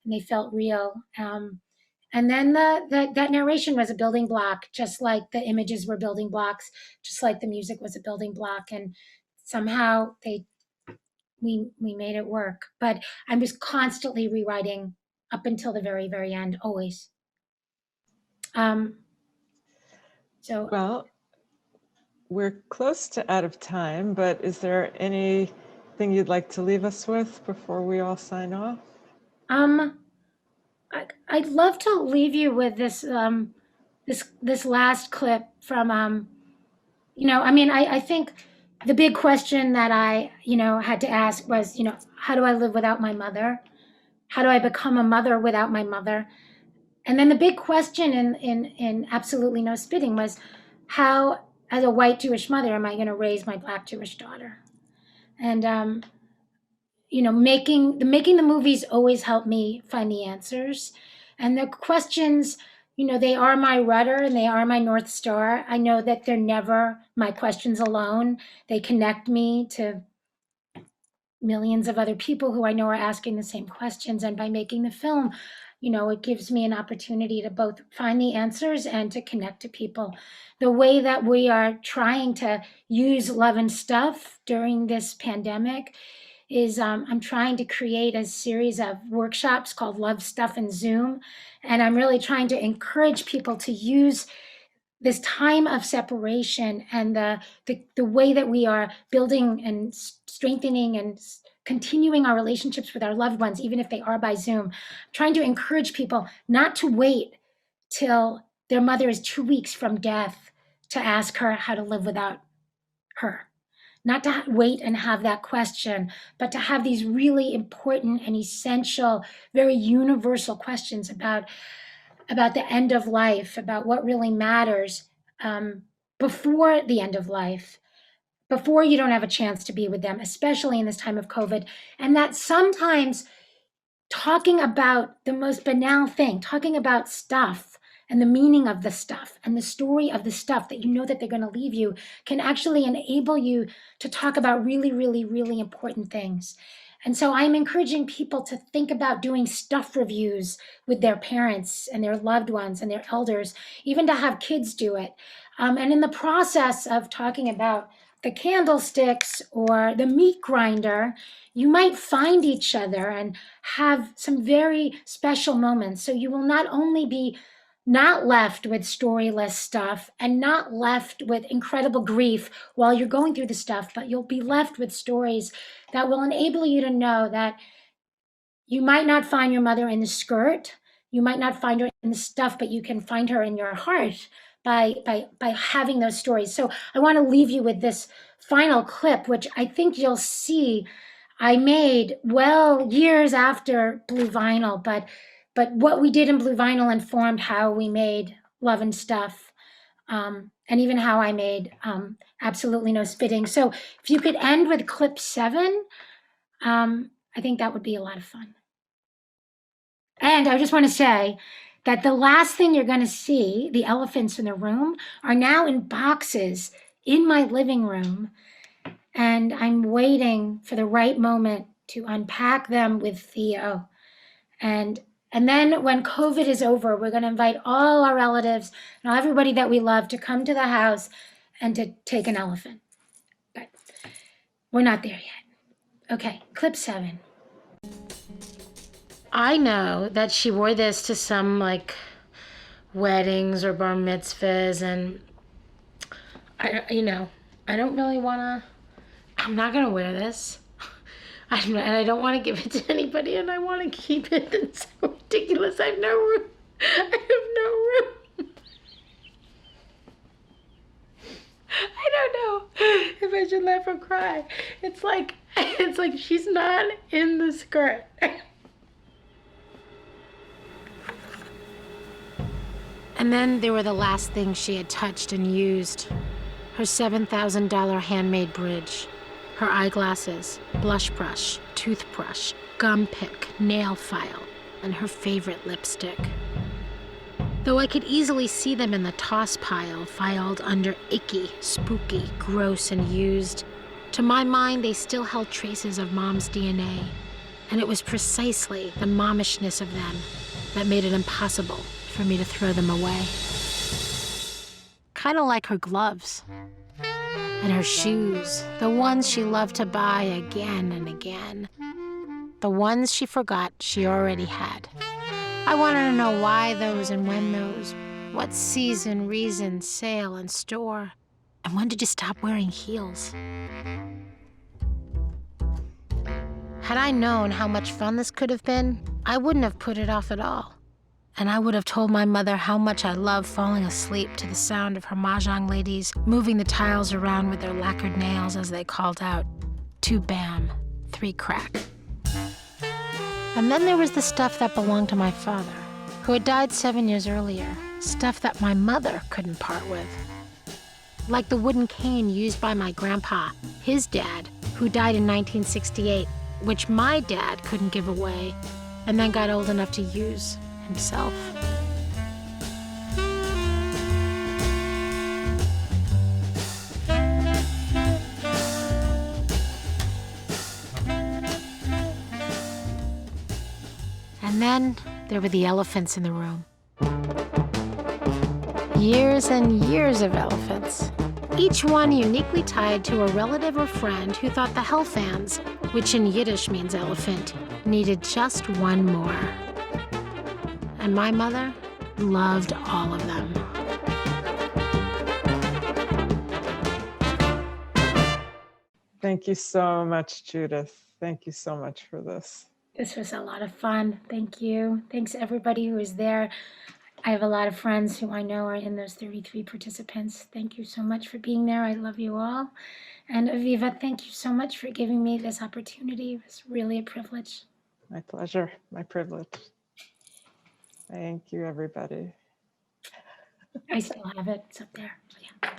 and they felt real. And then that narration was a building block, just like the images were building blocks, just like the music was a building block. And somehow we made it work. But I was constantly rewriting up until the very, very end, always. Well, we're close to out of time, but is there anything you'd like to leave us with before we all sign off? I'd love to leave you with this this last clip from I think the big question that I had to ask was, how do I live without my mother? How do I become a mother without my mother? And then the big question in Absolutely No Spitting was, how, as a white Jewish mother, am I going to raise my Black Jewish daughter? And making the movies always helped me find the answers. And the questions, they are my rudder and they are my North Star. I know that they're never my questions alone. They connect me to millions of other people who I know are asking the same questions. And by making the film, it gives me an opportunity to both find the answers and to connect to people. The way that we are trying to use Love and Stuff during this pandemic is I'm trying to create a series of workshops called Love, Stuff, and Zoom. And I'm really trying to encourage people to use this time of separation and the way that we are building and strengthening and continuing our relationships with our loved ones, even if they are by Zoom. I'm trying to encourage people not to wait till their mother is 2 weeks from death to ask her how to live without her. Not to wait and have that question, but to have these really important and essential, very universal questions about the end of life, about what really matters before the end of life, before you don't have a chance to be with them, especially in this time of COVID. And that sometimes talking about the most banal thing, talking about stuff and the meaning of the stuff and the story of the stuff that that they're going to leave you can actually enable you to talk about really, really, really important things. And so I'm encouraging people to think about doing stuff reviews with their parents and their loved ones and their elders, even to have kids do it. And in the process of talking about the candlesticks or the meat grinder, you might find each other and have some very special moments. So you will not only be not left with storyless stuff and not left with incredible grief while you're going through the stuff, but you'll be left with stories that will enable you to know that you might not find your mother in the skirt, you might not find her in the stuff, but you can find her in your heart by having those stories. So I want to leave you with this final clip, which I think you'll see I made years after Blue Vinyl, but what we did in Blue Vinyl informed how we made Love and Stuff, and even how I made Absolutely No Spitting. So if you could end with clip 7, I think that would be a lot of fun. And I just want to say that the last thing you're going to see, the elephants in the room, are now in boxes in my living room. And I'm waiting for the right moment to unpack them with Theo. And then when COVID is over, we're going to invite all our relatives and everybody that we love to come to the house and to take an elephant. But we're not there yet. Okay, clip 7. I know that she wore this to some weddings or bar mitzvahs, and I don't really want to, I'm not going to wear this. And I don't want to give it to anybody, and I want to keep it. It's so ridiculous. I have no room. I don't know if I should laugh or cry. It's like she's not in the skirt. And then there were the last things she had touched and used. Her $7,000 handmade bridge, her eyeglasses, blush brush, toothbrush, gum pick, nail file, and her favorite lipstick. Though I could easily see them in the toss pile, filed under icky, spooky, gross, and used, to my mind they still held traces of Mom's DNA, and it was precisely the momishness of them that made it impossible for me to throw them away. Kind of like her gloves. And her shoes, the ones she loved to buy again and again. The ones she forgot she already had. I wanted to know why those and when those, What season, reason, sail, and store? And when did you stop wearing heels? Had I known how much fun this could have been, I wouldn't have put it off at all. And I would have told my mother how much I loved falling asleep to the sound of her mahjong ladies moving the tiles around with their lacquered nails as they called out, 2 bam, 3 crack. And then there was the stuff that belonged to my father, who had died 7 years earlier, stuff that my mother couldn't part with. Like the wooden cane used by my grandpa, his dad, who died in 1968, which my dad couldn't give away and then got old enough to use himself. And then there were the elephants in the room. Years and years of elephants, each one uniquely tied to a relative or friend who thought the Hellfands, which in Yiddish means elephant, needed just one more. And my mother loved all of them. Thank you so much, Judith. Thank you so much for this. This was a lot of fun. Thank you. Thanks everybody who was there. I have a lot of friends who I know are in those 33 participants. Thank you so much for being there. I love you all. And Aviva, thank you so much for giving me this opportunity. It was really a privilege. My pleasure, my privilege. Thank you, everybody. I still have it. It's up there. Yeah.